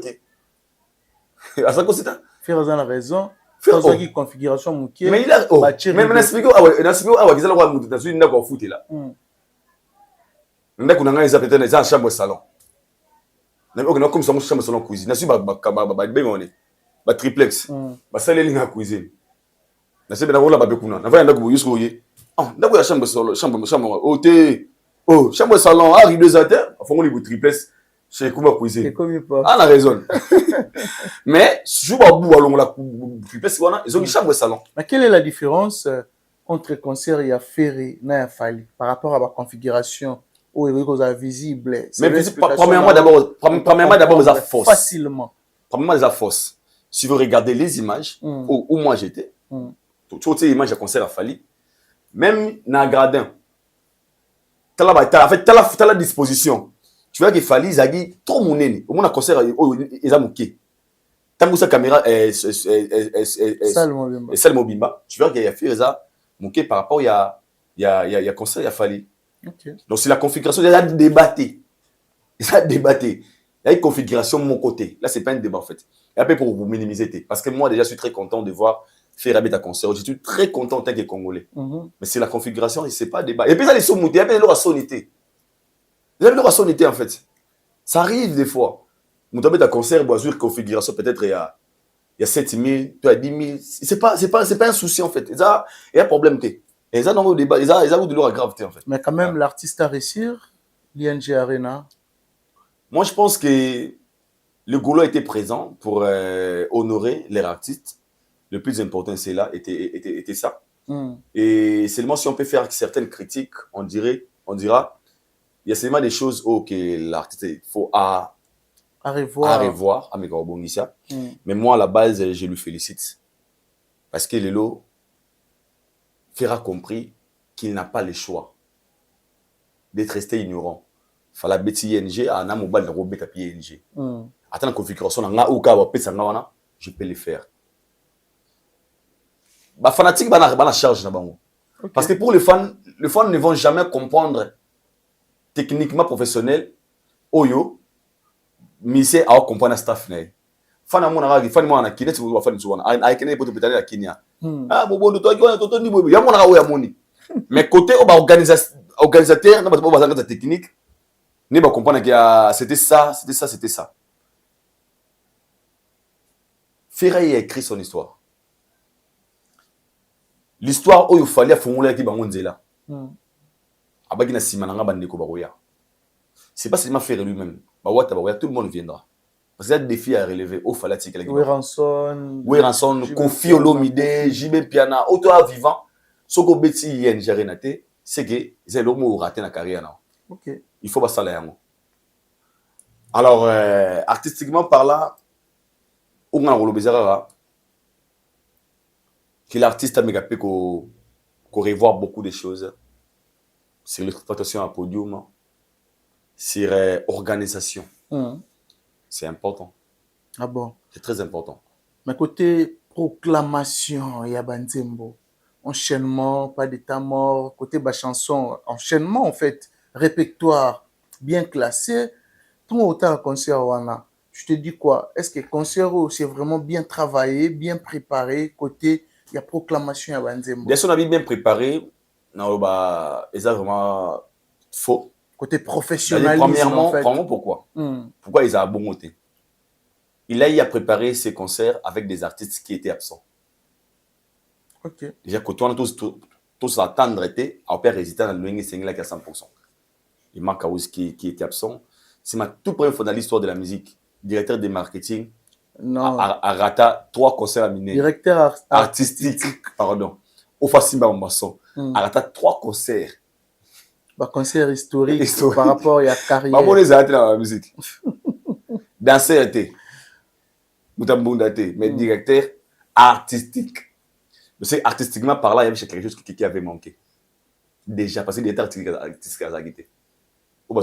À ce que c'est ça. Faire ça a raison. Faire ça qui configuration mouké. Mais il a. Même dans l'explication, ils ont le droit de faire foot là. Nous avons peut-être une chambre salon. Comme ça, chambre salon cuisine. Nous avons triplex. Nous avons une cuisine. Nous avons chambre salon. Triplex. C'est comme cuisine. Ah, la raison. Mais, si vous avez la triplex, ils ont une chambre salon. Mais quelle est la différence entre concert et Ferré et Fali par rapport à la configuration? Visible. Mais premièrement, d'abord, ils ont force. Facilement. Premièrement, ils ont force. Si vous regardez les images, où moi j'étais, toutes les images de concert à Fali, même dans le gradin, tu as la disposition. Tu vois que Fali, ils ont trop mon nez. Au moins, un concert, ils ont mouqué. Tant que sa caméra est Sal Mobimba, tu vois qu'il y a fait ça mouqué par rapport à concert à Fali. Okay. Donc, c'est la configuration. Il y a débatté. Il y a une configuration de mon côté. Là, ce n'est pas un débat en fait. Et après, pour vous minimiser, parce que moi, déjà, je suis très content de voir faire Rabé ta concert. Je suis très content en tant que Congolais. Mais c'est la configuration et ce n'est pas un débat. Et puis, ça, les sons moutés. Il y a leur sonité. Il y a leur sonité en fait. Ça arrive des fois. Mon Rabé ta concert, une configuration, peut-être il y a 7 000, tu as 10 000. Ce n'est pas un souci en fait. Il y a un problème. Et ça, dans le débat, ils ont de leur gravité, en fait. Mais quand même, l'artiste à réussir, l'ING Arena. Moi, je pense que le Golo était présent pour honorer les artistes. Le plus important, c'est là, était ça. Et seulement si on peut faire certaines critiques, on dira, il y a seulement des choses que l'artiste, il faut à revoir, à mes gars. Mais moi, à la base, je lui félicite. Parce que Lelo fera compris qu'il n'a pas le choix d'être resté ignorant. Il fallait bêtir ING, à un mobile de robot à ING. Attends la configuration, je peux le faire. Les fanatiques ont la charge. Parce que pour les fans ne vont jamais comprendre techniquement professionnel. Oyo, mise à comprendre staff. Fan à mon avis, fan moi na Kenya, tu vois fan souvent. Ay Kenya pour te pétaler à Kenya. Ah bobo, toi ni bobo. Ya mon avis ya moni. Mais côté organisateur, n'a pas besoin de technique. Ni pas comprendre que c'était ça. Ferrey a écrit son histoire. L'histoire où il fallait formuler qui bangonzela. Abaki na simananga bandeko baroya. C'est pas seulement Ferrey lui-même. Bawata baroya, tout le monde viendra. Parce qu'il y a des défis à relever. Au fallait que Ranson, Kofi Olomide, JB Piana, auto vivant. Soko beti yen jarenate, c'est que c'est l'homme qui raté la carrière. Il faut pas ça là. Alors artistiquement par là, on a le bizarre que l'artiste a méga qu'on revoit beaucoup de choses sur l'exploitation à podium, sur organisation. C'est important. Ah bon? C'est très important. Mais côté proclamation, il y a Banzembo. Enchaînement, pas d'état mort. Côté bas chanson, enchaînement en fait, répertoire bien classé. Tout autant un concert wana. Je te dis quoi? Est-ce que le concert c'est vraiment bien travaillé, bien préparé? Côté, il y a proclamation à Banzembo. Bien sûr, on a bien préparé. Non, bah, c'est vraiment faux. Côté professionnalisme. Premièrement, en fait. Pourquoi? Pourquoi ils ont bon côté? Il a préparé ses concerts avec des artistes qui étaient absents. Déjà, quand on a tous attendre, on peut résister dans le single à 100%. Il manque à qui était absent. C'est ma toute première fois dans l'histoire de la musique. Directeur de marketing. Non. A rata 3 concerts à miner. Directeur artistique. Pardon. Au Fassimba Mambason. A rata 3 concerts. Concert historique par rapport à la carrière. Maman les a été dans la musique. Danseur était. Moutambunda était. Mais directeur artistique. Je sais, artistiquement par là, il y avait quelque chose qui avait manqué. Déjà, parce que les artistes ont quitté. Non,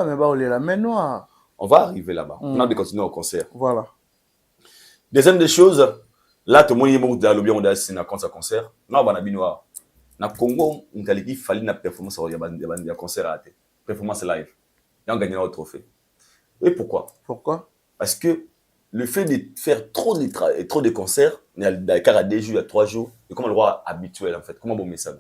mais on est la main noire. On va arriver là-bas. On a de continuer au concert. Voilà. Deuxième des choses, là, tout le monde est dans le bien, on a signé un concert. Non, on a bien noir. Na Congo, on a dit qu'il fallait une performance, il y a un concert à la performance live. Et on gagne un trophée. Et pourquoi? Parce que le fait de faire trop de concerts, il y a Dakar à 2 jours, il y a 3 jours, c'est comme le roi habituel en fait. Comment bon message?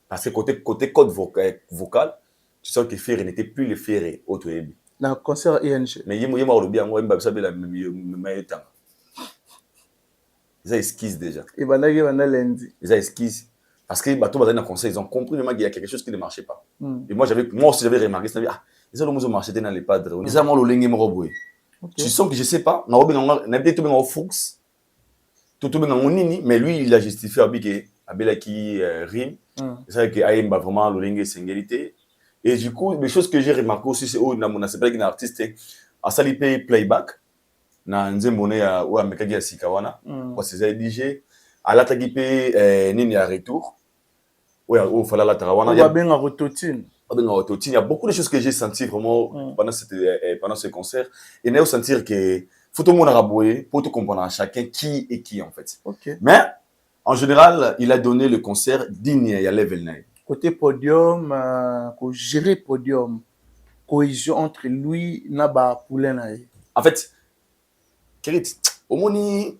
Parce que côté code vocal, tu sens que Ferré n'était plus le Ferré au tout début. Dans le concert ING. Mais il y a le bien, moi, je vais la meilleure temps. Ils ont esquisse déjà. Et lundi. Ils ont esquisse. Parce que bah, tout dans le concert, ils ont compris qu'il y a quelque chose qui ne marchait pas. Et moi aussi, j'avais remarqué, ils ont marché dans les padres. Ils ont le lengue. Tu sens que je ne sais pas, on a peut-être tout en Fuchs, tout en Nini, mais lui, il a justifié avec qui rime. C'est vrai qu'il a vraiment le lengue singulité. Et du coup, les choses que j'ai remarqué aussi, c'est que l'artiste a sali playback. Na nzembone ya ou amekagi ya sikawana kwa ses DJ à l'attaque nini ya retour ouais au fala la tarawana il y a bien un rototine. Il y a beaucoup de choses que j'ai senti vraiment pendant ce concert et n'a sentir que faut tout le monde rabouer pour tout comprendre à chacun qui est qui en fait. Mais en général, il a donné le concert digne à level 9. Côté podium, gérer podium, cohésion entre lui et Naba Poulain. En fait, au moni,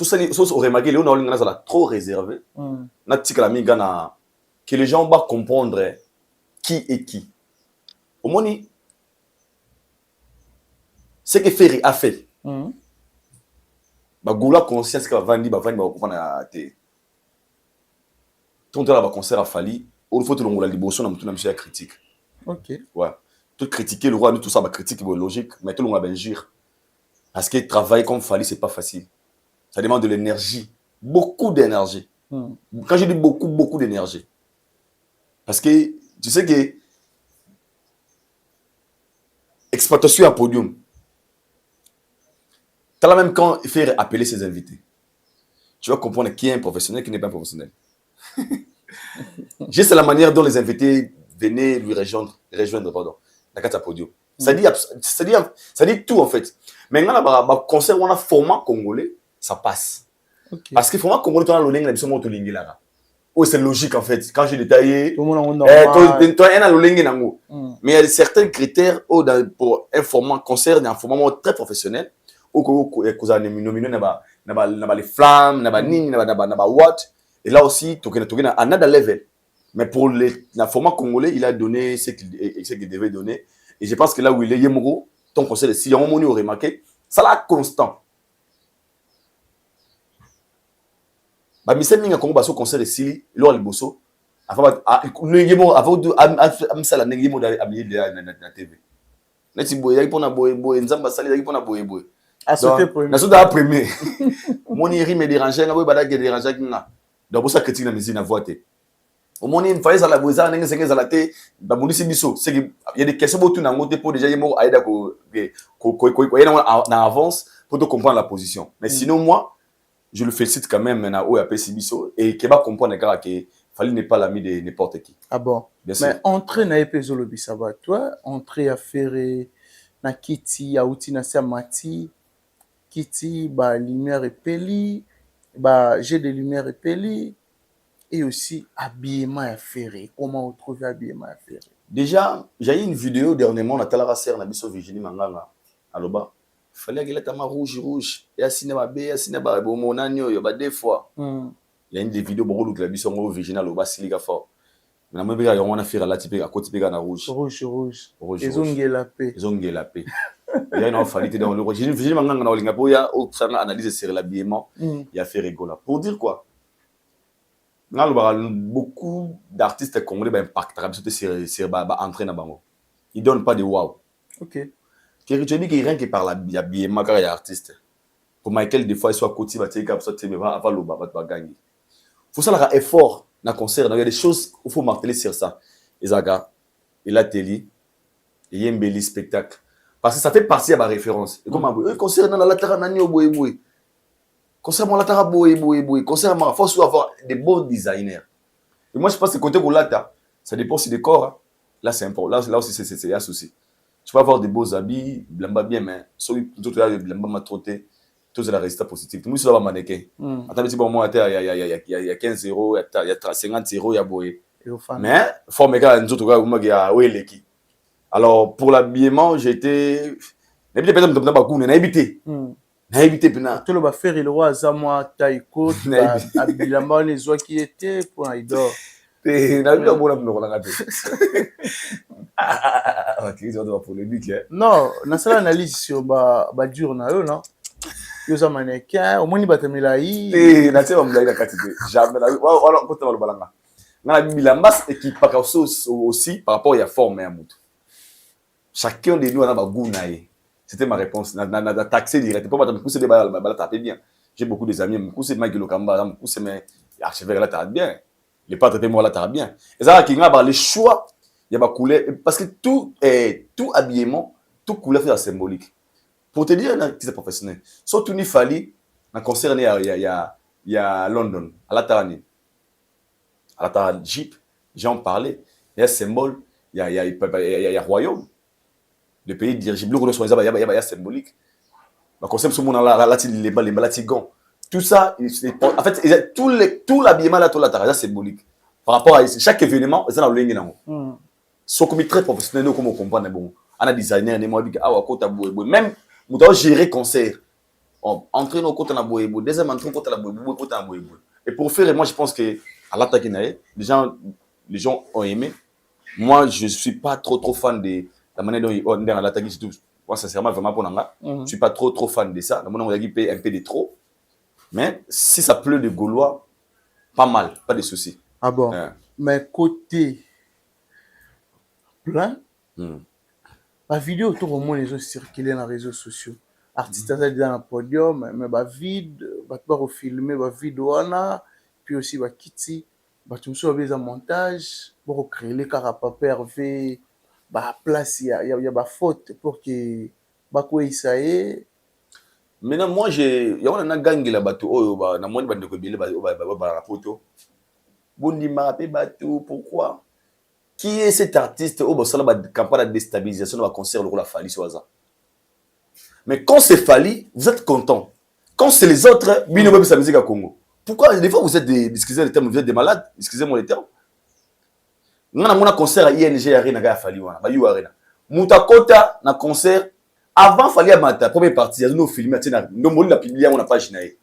on remarque on a trop réservé. Que les gens vont comprendre qui est qui. Au moni, ce que Ferry a fait. Bah goula conscience que Vandi va comprendre à té. Tout le concert a fallu. Il faut que l'on la libération dans tout le monde critique. Ouais. Tout critiquer le roi, tout ça, bah critique logique, mais tout le monde va bien dire. Parce que travailler comme Fali, c'est pas facile. Ça demande de l'énergie. beaucoup d'énergie. Quand je dis beaucoup d'énergie. Parce que tu sais que exploitation à podium, tu as même quand faire appeler ses invités. Tu vas comprendre qui est un professionnel, qui n'est pas un professionnel. Juste la manière dont les invités venaient lui rejoindre la carte à podium. Ça dit tout en fait. Mais quand on a concert, on a format congolais, ça passe. Okay. Parce que format congolais, on a l'oleng, la mission de là. Oh, c'est logique en fait. Quand j'ai détaillé, toi, on a l'oleng nango. Mais il y a certains critères pour un format concert, un format très professionnel. Ou que vous avez nominé les flammes, les watts. Et là aussi, tu as un autre level. Mais pour le format congolais, il a donné ce qu'il devait donner. Et je pense que là où il est, Yemoro, ton conseil, si on a remarqué, ça l'a constant. Bah, mais c'est minga Congo baso conseil de Sili, l'or le bosso. Le Yemoro, avant de amsala ne Yemoro d'aller na TV. Neti boy, yaki pona boy, nzamba sali yaki pona boy. À sauter premier. Na sauter premier. Mon iri me dérangeait, na boy bada ke dérangeait kinga. Donc ça critique na musique na voix te. Au moins il fallait ça la boisa n'engue sengue ça la te ba munisi biso c'est que il y a des questions autour na ngote pour déjà Yemoro aida ko na avance pour te comprendre la position. Mais sinon moi je le félicite quand même na o appelle Sibiso et qui va comprendre que Fally n'est pas l'ami de n'importe qui. Ah bon. Bien sûr. Mais entrer na epezo lobi ça va toi, entrer à faire na kiti ya uti na samati kiti ba lumière epeli ba jet de lumière epeli. Et aussi habillement à faire. Comment on trouve habillement à faire? Déjà, j'ai eu une vidéo dernièrement, on a talara serre na biso Virginie Manganga. Aloba, fallait qu'il ait ta rouge. Et à cinéma B, à cinéma bon mon agneau, il y a des fois. Il y a une des vidéos beaucoup de la biso Virginie Aloba siliga fort. Mais moi bien on a fait la type à côté de na rouge. Rouge. Ils ont la paix. Il y a une enfalité dans le Virginie Manganga na olinga boya au ça analyse sur l'habillement, il y a fait rigoler. Pour dire quoi? Beaucoup d'artistes congolais impactent entrer dans bango. Ils ne donnent pas de wow. Ok. Tu dis que rien que par l'habillement, il y a artiste. Pour Michael, des fois, il soit côté, il va gagner. Il faut ça un effort dans le concert. Il y a des choses qu'il faut marteler sur ça. Isaga, il a télé, il y a un bel spectacle. Parce que ça fait partie de ma référence. Et comme un concert dans la latéral, concert la tara boy. Concert il faut avoir des bons designers. Et moi je pense que côté Goulata, ça dépend aussi des corps. Hein. Là c'est important. Là aussi c'est un souci. Tu peux avoir des beaux habits, blamba bien mais soit tout là blamba m'a trotté, tout c'est la résultat positif. Tout le monde sur la mannequin. Attends petit bon moi il y a 15 euros, il y a 50 euros il y a boy. Mais faut me gars nous autres gars où a leki. Alors pour l'habillement, j'étais n'habite pas dans ba goune, n'a habité. N'a évité pena. Tout le va faire le roi Zamwa Taïko, habillement les oies qui étaient pour un idole. N'a vu la bonne me relanga. Ah, tu dois polémique. Non, na sala analyse sur ba dur na eux non. Yo za mannequin, au moins ni batamela yi. Na tse ba mulaga katite. Jamais na. Voilà, quand tu vas le balanga. Na bilambas équipe pas aussi par rapport à la forme à mutu. Chacun de nous a ba goût na ye. C'était ma réponse. Na taxé direct. Pas me pousser des balles, la taper bien. J'ai beaucoup des amis, me pousser Mike Lokamba, me pousser mes archevêques là tape bien. Les pas traiter moi là tape bien. Et ça qui a les choix, il y a ma couleur parce que tout habillement, tout couleur fait la symbolique. Pour te dire un petit professionnel. Surtout ni Fally, un concert il y a London, à la Tarani. À la Tarani Jeep, j'en parlais, il y a symbole, il y a royaume. Le pays dirigé, il y a symbolique. Le concept, les malatigons. Tout ça, en fait, tout l'habillement là, tout la symbolique. Par rapport à chaque événement, c'est dans le lingue. C'est comme très professionnel, comme on comprend. Bon, on a designer, même, nous devons gérer concert. Entrer nos côtés dans le deuxième entrer côté dans le et pour faire, moi, je pense que à l'attaque, les gens ont aimé. Moi, je suis pas trop fan de la manière dont on est à l'attaque, c'est tout. Moi, sincèrement, vraiment pour Nanga, je suis pas trop fan de ça. On a un peu de trop. Mais si ça pleut de Gaulois, pas mal, pas de soucis. Ah bon? Mais côté plein, la vidéo autour au moins les autres circulent dans les réseaux sociaux. Artistes dans le podium, mais vide, bato filmer ba vidéo wana puis aussi ba kiti bato mosusu babeza montage créer les carapapa Hervé ba place ya ba faute pour que bakweyisa ye. Maintenant moi j'ai ya na gangela bato oyo ba na moni bande ko bile ba rapoto bondi marape bato pourquoi qui est cet artiste au bosala ba campagne de déstabilisation de concert le rôle Fally sur hasard. Mais quand c'est Fally vous êtes content. Quand c'est les autres bino ba sa musique à Congo. Pourquoi des fois vous êtes excusez le terme vous êtes des malades, excusez-moi le terme. Ngana mona concert à ING Arena ga Fally wana ba yu Arena. Mutakota na concert avant Fally Amata première partie nous filmer tina ndomoli la publier on a page nae.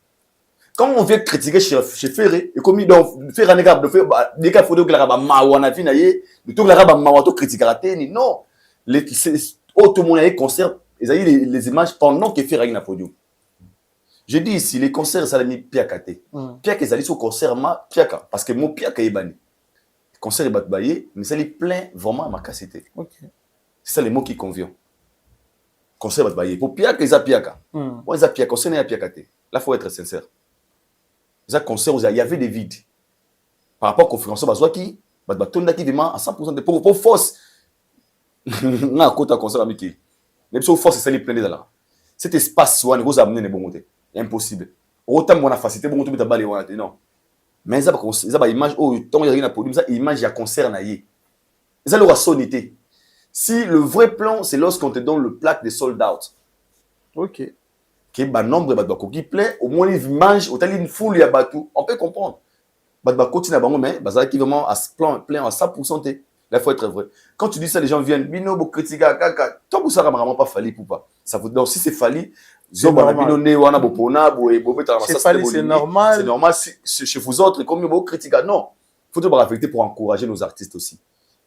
Quand on vient critiquer chez Ferré et comme donc faire un égard de faire des cas photo que la ba mawana fi nae de tout la ba mawato critiquer raté ni non les autre monde a concert ils a les images pendant que Ferré na podium. Je dis ici les concerts ça l'a mis piakate. Piaka ils allaient sur concert ma piaka parce que mon piaka est banni. Concert est batbaye mais ça les plein vraiment à ma cassette. OK. C'est ça les mots qui conviennent. Concert batbaye pour piaka ils a piaka. Ouais ils a piaka concert n'est piakate. Là faut être sincère. Ça concert il y avait des vides. Par rapport aux conférences bazwa qui batbatonda qui vraiment à 100% de pour force. Na kota concert amiki. Même si force c'est les plein là. Cet espace one vous amener les bons côtés. Impossible. Autant mon facilité bon tout baler non. Mais ça ba image oh ton y a rien podium ça image ya concert na yé. Ça le sonité. Si le vrai plan c'est lorsqu'on te donne le plaque des sold out. OK. Qui ba nombre ba qui plaît au moins l'image autant une foule ya batou on peut comprendre. Ba continue bango mais ba ça qui vraiment à plein à 100%. Là faut être vrai. Quand tu dis ça les gens viennent bino bo critiquer kaka toi pour ça vraiment pas Fally pour pas. Ça vous donc si c'est Fally c'est normal. C'est normal. C'est normal chez vous autres comme vous critiquez non. Faut te affecter pour encourager nos artistes aussi.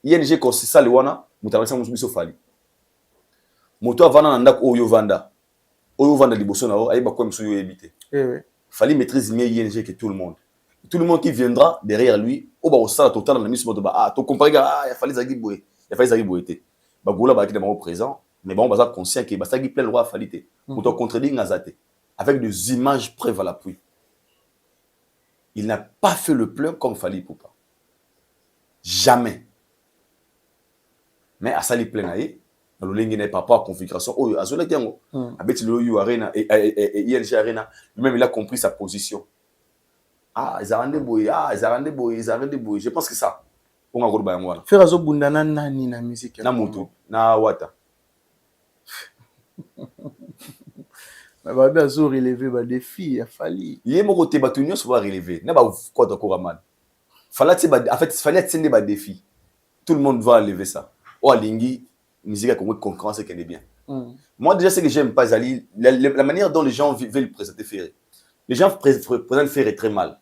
ING comme c'est ça le wana mutabasa muso Fally. Moto avana ndak oyo vanda. Oyo vanda liboso na o ayiba kwa muso yo ebité. Fally maîtrise mieux ING que tout le monde. Tout le monde qui viendra derrière lui au ba osala total na miso moto ba ah to comparer ah ya Fally zagi boye. Ya Fally zagi boye te. Ba gola ba ki au présent. Mais bon, on va être conscient que ça plein le roi Fally pour te contredire Ngazate avec des images preuves à l'appui. Il n'a pas fait le plein comme Fally Poupa. Jamais. Mais à ça, il plein aïe. Dans le ligne par rapport à la configuration. Oh, à Zola Kiango. Avec le U Arena et ING Arena, lui-même il a compris sa position. Ah, ils ont boy. Ah, ils ont boy. Je pense que ça. On a gros bain. Faire azo bundana nani na musique. Na mutu, na wata. Mais bah bien sûr relever ba défi a Fally. Yé mo côté batunyo so va relever. Na ba quoi d'accord man. Fallait en fait fallait atteindre ba défi. Tout le monde va lever ça. Oh alingi musique à Congo concurrence qu'elle est bien. Moi déjà ce que j'aime pas Zali la manière dont les gens veulent présenter Ferré. Les gens présentent Ferré très mal.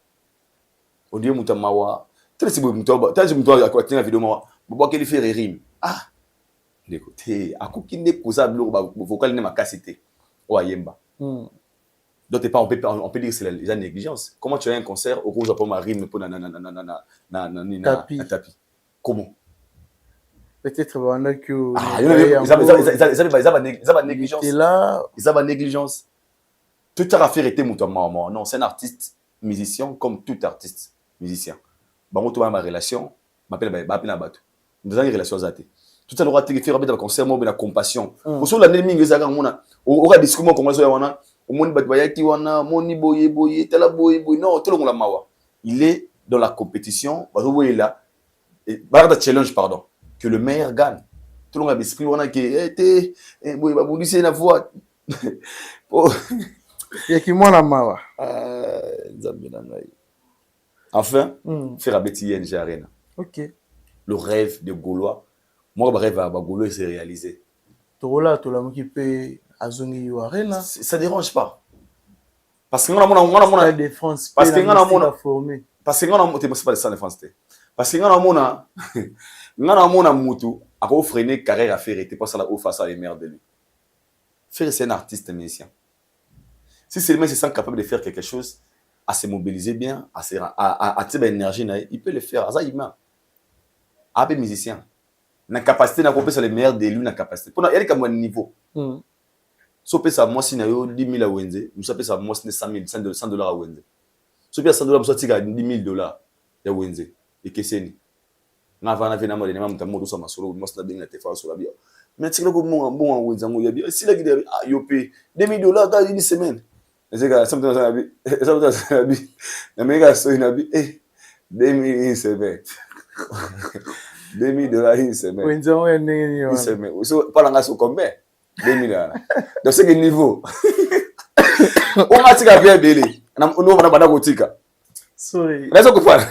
On dit mutamawa. Tel si mutawa, tel si mutawa à quoi tenir la vidéo mawa. Bobo quel Ferré rime. Ah. Écoutez, à quoi qu'il n'est pas vocal n'est ma cassité. Oh ayemba. Donc on peut dire que c'est la négligence. Comment tu as un concert au rouge à pomme à rime pour tapis. Comment? Peut-être pendant que ils ont négligence. Ils ont négligence. Tout à fait été mouton. Non, c'est un artiste musicien comme tout artiste musicien. Bah moi toi ma relation m'appelle Batou. Nous avons une relation zate. Tout à l'heure tu fais rabais dans concert moi la compassion. Pour cela la nemi ngeza ngona. Aura discours comment ça wana. Au monde batbayaki wana moni boye tela boye non tout le monde la mawa. Il est dans la compétition, bazo est là. Barda challenge pardon. Que le meilleur gagne. Tout le monde a l'esprit wana qui était boye ba bundisi na voix. Et qui moi la mawa. Enfin, faire un petit ING Arena. OK. Le rêve de Gaulois. Moi, le rêve à Gaulois s'est réalisé. Tola, tu l'as qui peut à Zongi Arena. Ça ne dérange pas. Parce que on a défense. Parce que on a formé. Parce que on a c'est pas ça défense. Parce que on a mutu à freiner carrière à faire était pas ça la haut face à les mères de lui. Faire c'est un artiste musicien. Si c'est le mec se sent capable de faire quelque chose, à se mobiliser bien, à tirer l'énergie, il peut le faire. Ça, il m'a. Avec musicien. La capacité, n'a pas les meilleurs de lui, la capacité. Pour il y a comme un niveau. So pe sa moi si na yo 10 000 à Wenze, nous pe sa moi si 100 000, 100 dollars à Wenze. So pe 100 dollars so tika 10 000 dollars ya Wenze. Et keseni. Na va na vena mo de na mta mo so masolo, moi na benga te fa so la bien. Mais tika ko mo bon à Wenze ngo ya bien. Si la guide yo pe 2 000 dollars dans une semaine. C'est que sometimes ça bi, sometimes ça bi. Na mega so ina bi 2 000 une semaine. 2 000 dollars une semaine. Wenze on est né. Une semaine. So pas la so combien? 2 000 dollars. Donc c'est quel niveau? On a tika bien belé. Na on va na kotika. Sorry. Laisse qu'on parle.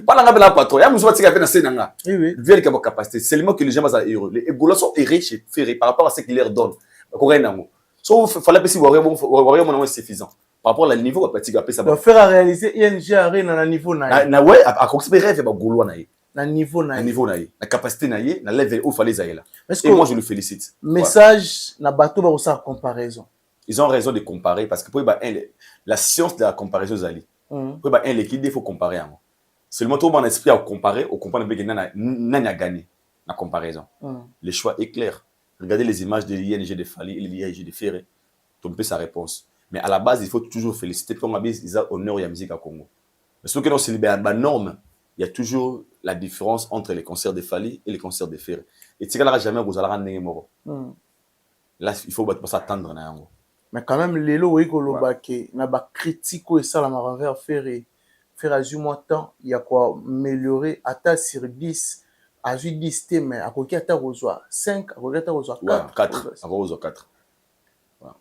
Pas la ngabela patron. Ya muso tika bien na senanga. Oui. Viens qui a capacité. Seulement que les gens sont heureux. Les égolas sont riches et par rapport à ce qu'ils leur donnent. Correct nango. So fallait pas si voir mon suffisant. Par rapport à le niveau à tika ça. Pour faire réaliser ING arena na niveau na. Na ouais à construire rêve ba golo na ye. Na niveau na. Na niveau na ye. Na capacité na ye, na level où fallait zaïla. Et moi je le félicite. Message na bateau ba ça comparaison. Ils ont raison de comparer parce que pour la science de la comparaison zali. Pour un l'équipe il faut comparer hein. Seulement tout mon esprit à comparer au comprendre que n'a gagné la comparaison. Le choix est clair. Regardez les images de l'ING de Fali et l'ING de Ferré. Tomber sa réponse. Mais à la base, il faut toujours féliciter pour qu'on ils ont honneur à la musique à Congo. Mais ce que nous c'est la norme, il y a toujours la différence entre les concerts de Fali et les concerts de Ferré. Et tu n'auras jamais vous allez rendre moro. Là, il faut pas s'attendre à un. Mais quand même, Lelo, oui, que na ba critique et ça la envers Ferré. Faire à moi temps, il y a quoi améliorer à sur 10, à 10 mais à côté à reçoit 5, à côté à reçoit 4. 4, à reçoit 4.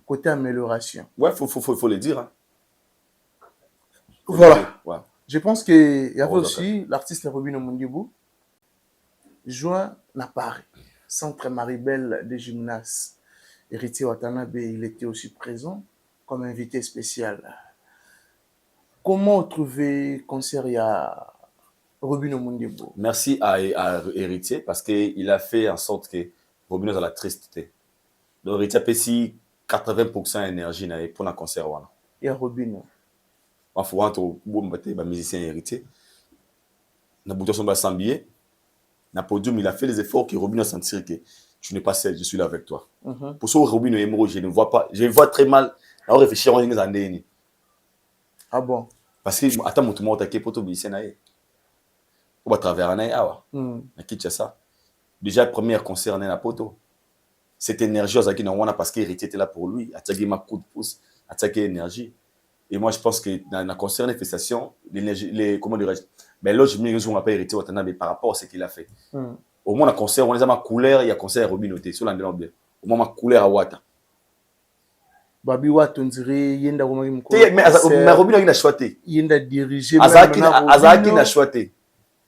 Côté amélioration. Ouais, faut le dire. Hein. Voilà. Ouais. Je pense qu'il y avait aussi l'artiste Robin Mondibou, joint à Paris, Centre Maribel des Gymnases. Héritier Watanabe, il était aussi présent comme invité spécial. Comment trouver concert à Robin Mondibou? Merci à Héritier parce qu'il a fait en sorte que Robin a la tristesse. Donc Héritier a payé 80% d'énergie pour le concert. Et Robin? Il faut rentrer un musicien Héritier. Il a bouté son bassin billet. Il a podium, il a fait les efforts que Robin a senti que tu n'es pas seul, je suis là avec toi. Pour ça, Robin et Emro, je ne vois pas. Je vois très mal. Alors réfléchir en les années. Ah bon? Parce que attends, mon tour attaqué pour tout musicien naïe. On va travers un aïe. Na kitcha ça. Déjà premier concert na poto. Cette énergie aux akina wana parce qu'Héritier était là pour lui. Attaquer ma coup de pouce, attaquer énergie. Et moi je pense que dans concert manifestation, l'énergie, les comment dirais-je? Mais là je me dis on appelle Héritier Watanabe par rapport à ce qu'il a fait. Au moins, le concert, on les a ma couleur, il y a concert Robin Oté, sur l'endroit bien. Au moins, ma couleur à Wata. Babi Wata, on dirait, yenda Romain Mko. Mais Robin il a choisi. Yenda dirigé. Azaki n'a choisi.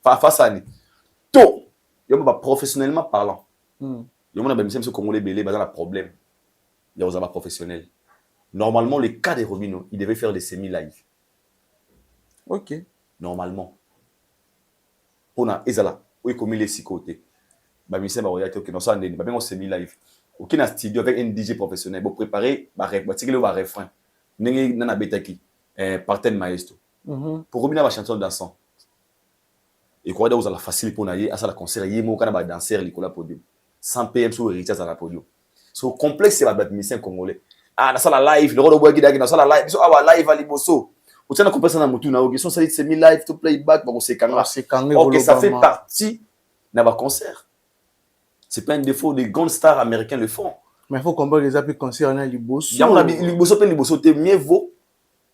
Face à nous. Tout. Il y a professionnellement parlant. Il y a même si Congolais belé, il y a un problème. Il y a un professionnel. Normalement, le cas de Robin, il devait faire des semi-live. Ok. Normalement. Pour Ezala, où il commet les 6 côtés. Bah, mais c'est ma réalité, ok, non, ça, on va semi-live. Ok, dans studio avec un DJ professionnel, pour préparer, bah, tirer le refrain. N'engagez n'a betaki, parten maestro. Pour revenir à la chanson dansant. Et quoi, vous avez la facile pour naïe, à ça la concert, il y a mon canal danser, il colle podium. 100 PM sur Héritier à la podium. So complexe, c'est la musicien congolais. Ah, dans ça la live, le rôle de Bois Guida, dans ça la live, ils sont à la live à Liboso. Vous savez, on peut ça dans mon tour, on a semi-live, to playback, bon, c'est quand même. Ok, ça fait partie d'un concert. Ce n'est pas un défaut, les grandes stars américains le font. Mais il faut comprendre les appels concert à Liboso. Il y a Liboso, c'est mieux vaut.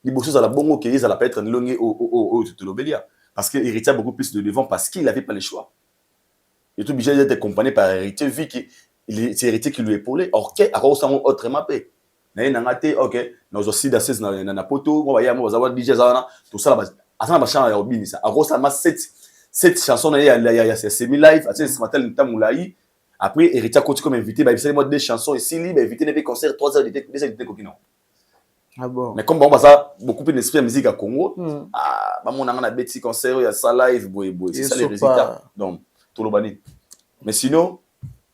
Liboso, ça la bonne, ok, ça la peut être une longue au Tulobelia. Parce que Héritier a beaucoup plus de devant parce qu'il n'avait pas le choix. Il est obligé d'être accompagné par Héritier, vu que c'est Héritier qui lui épaulait. Or, il y a autrement. Ok, nous aussi dans la poto, on va y avoir DJ Zana, tout ça là-bas. Attends, ma chambre est au bini ça. Alors, ça m'a cette chanson, il y a semi-live, ce matin, le temps où l'aïe. Après, Héritier continue comme invité, il y a des chansons ici, il invité des concerts, 3 heures d'été, coquino. Ah bon. Mais comme on a beaucoup d'esprit de musique à Congo, ah, on a un petit concert, il y a ça live, c'est ça les résultats. Donc, tout le bani. Mais sinon,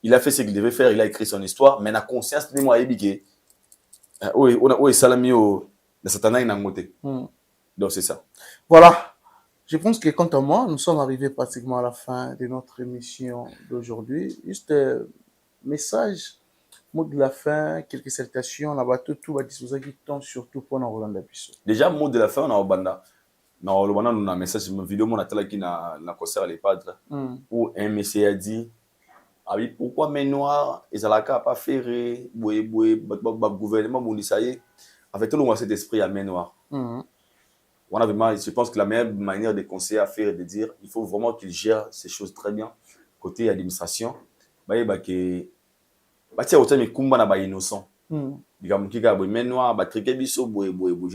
il a fait ce qu'il devait faire, il a écrit son histoire, mais la conscience de moi est biquée. Oui, on a salami au Satana Nangote. Donc c'est ça. Voilà. Je pense que quant à moi, nous sommes arrivés pratiquement à la fin de notre émission d'aujourd'hui. Juste message Mot de la fin, quelques salutations. La bateau, tout va disposer qui tombe surtout pour nous Roland Bisso. Déjà, mot de la fin, on a Obanda. Non, le Banda, nous a un message, une vidéo, on a télé qui n'a concert les padres. Où un monsieur a dit, ah oui, pourquoi mes noirs, ils n'ont pas ferré, gouvernement, avec tout le monde, cet esprit à main noire. On a vraiment, je pense que la meilleure manière de conseiller à faire est de dire, il faut vraiment qu'il gère ces choses très bien. Côté administration, innocent. Je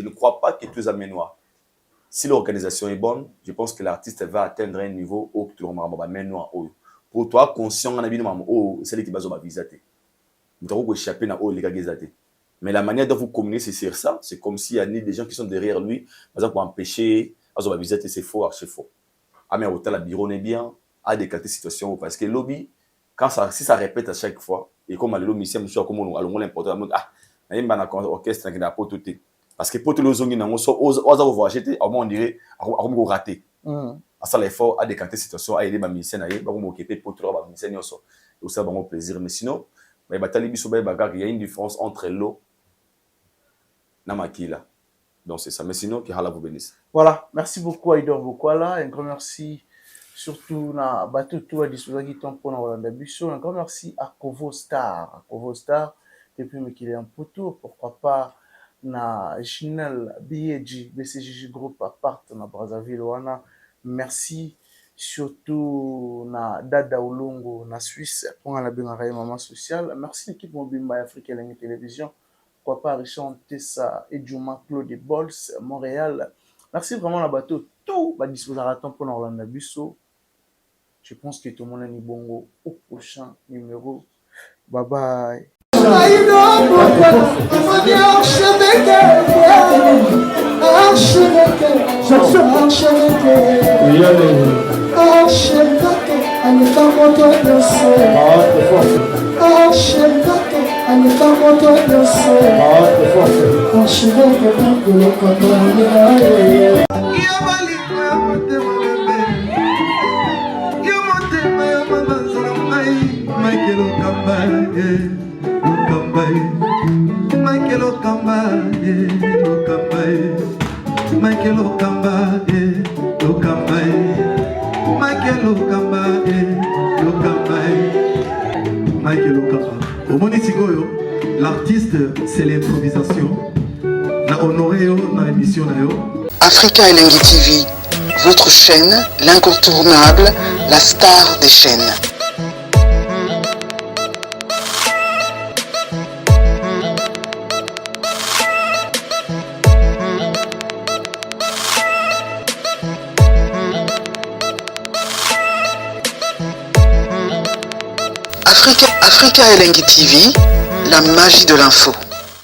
ne crois pas que tous les noirs. Si l'organisation est bonne, je pense que l'artiste va atteindre un niveau où tout le monde va noir. Pour toi, conscient, on a vu c'est qui va se visiter. Nous devons échapper à les gars. Mais la manière dont vous communiquez sur ça, c'est comme s'il y a des gens qui sont derrière lui, par exemple, pour empêcher, à visiter, c'est faux, archi faux. Ah, mais hôtel, la bureau n'est bien, à décanter situation, parce que le lobby, si ça répète à chaque fois, et comme le lobby, ici, monsieur, comme on a l'important, il y a un orchestre qui n'a pas tout été. Parce que pour tous les gens qui ont voyagé, au moins on dirait, on a raté. À ça, l'effort, à décanter situation, à aider ma musicienne, à m'occuper pour tout le monde, musicienne, et ça, vraiment plaisir. Mais sinon, il y a une différence entre l'eau et Makila. Donc c'est ça. Mais sinon, que Allah vous bénisse. Voilà. Merci beaucoup, Aïdor Bokwala. Un grand merci surtout na bateau tout à disposition qui tombe pour nous Roland Bisso. Un grand merci à Kovo Star. Kovo Star, depuis qu'il est un poteau, pourquoi pas na Ginel BG, BCGG Group à part na Brazzaville. Merci surtout na Dada Ulongo na Suisse pour la bien maman sociale. Merci l'équipe Mobimba Afrique Télévision. Pourquoi pas Richard Tessa et Juma Claude Bols Montréal. Merci vraiment la bateau tout va disposer à temps pour Roland Bisso. Je pense que tout le monde est bongo au prochain numéro. Bye bye. L'artiste, c'est l'improvisation. Na honoré dans l'émission. Africa Elengi TV, votre chaîne, l'incontournable, la star des chaînes. Africa Elengi TV, la magie de l'info.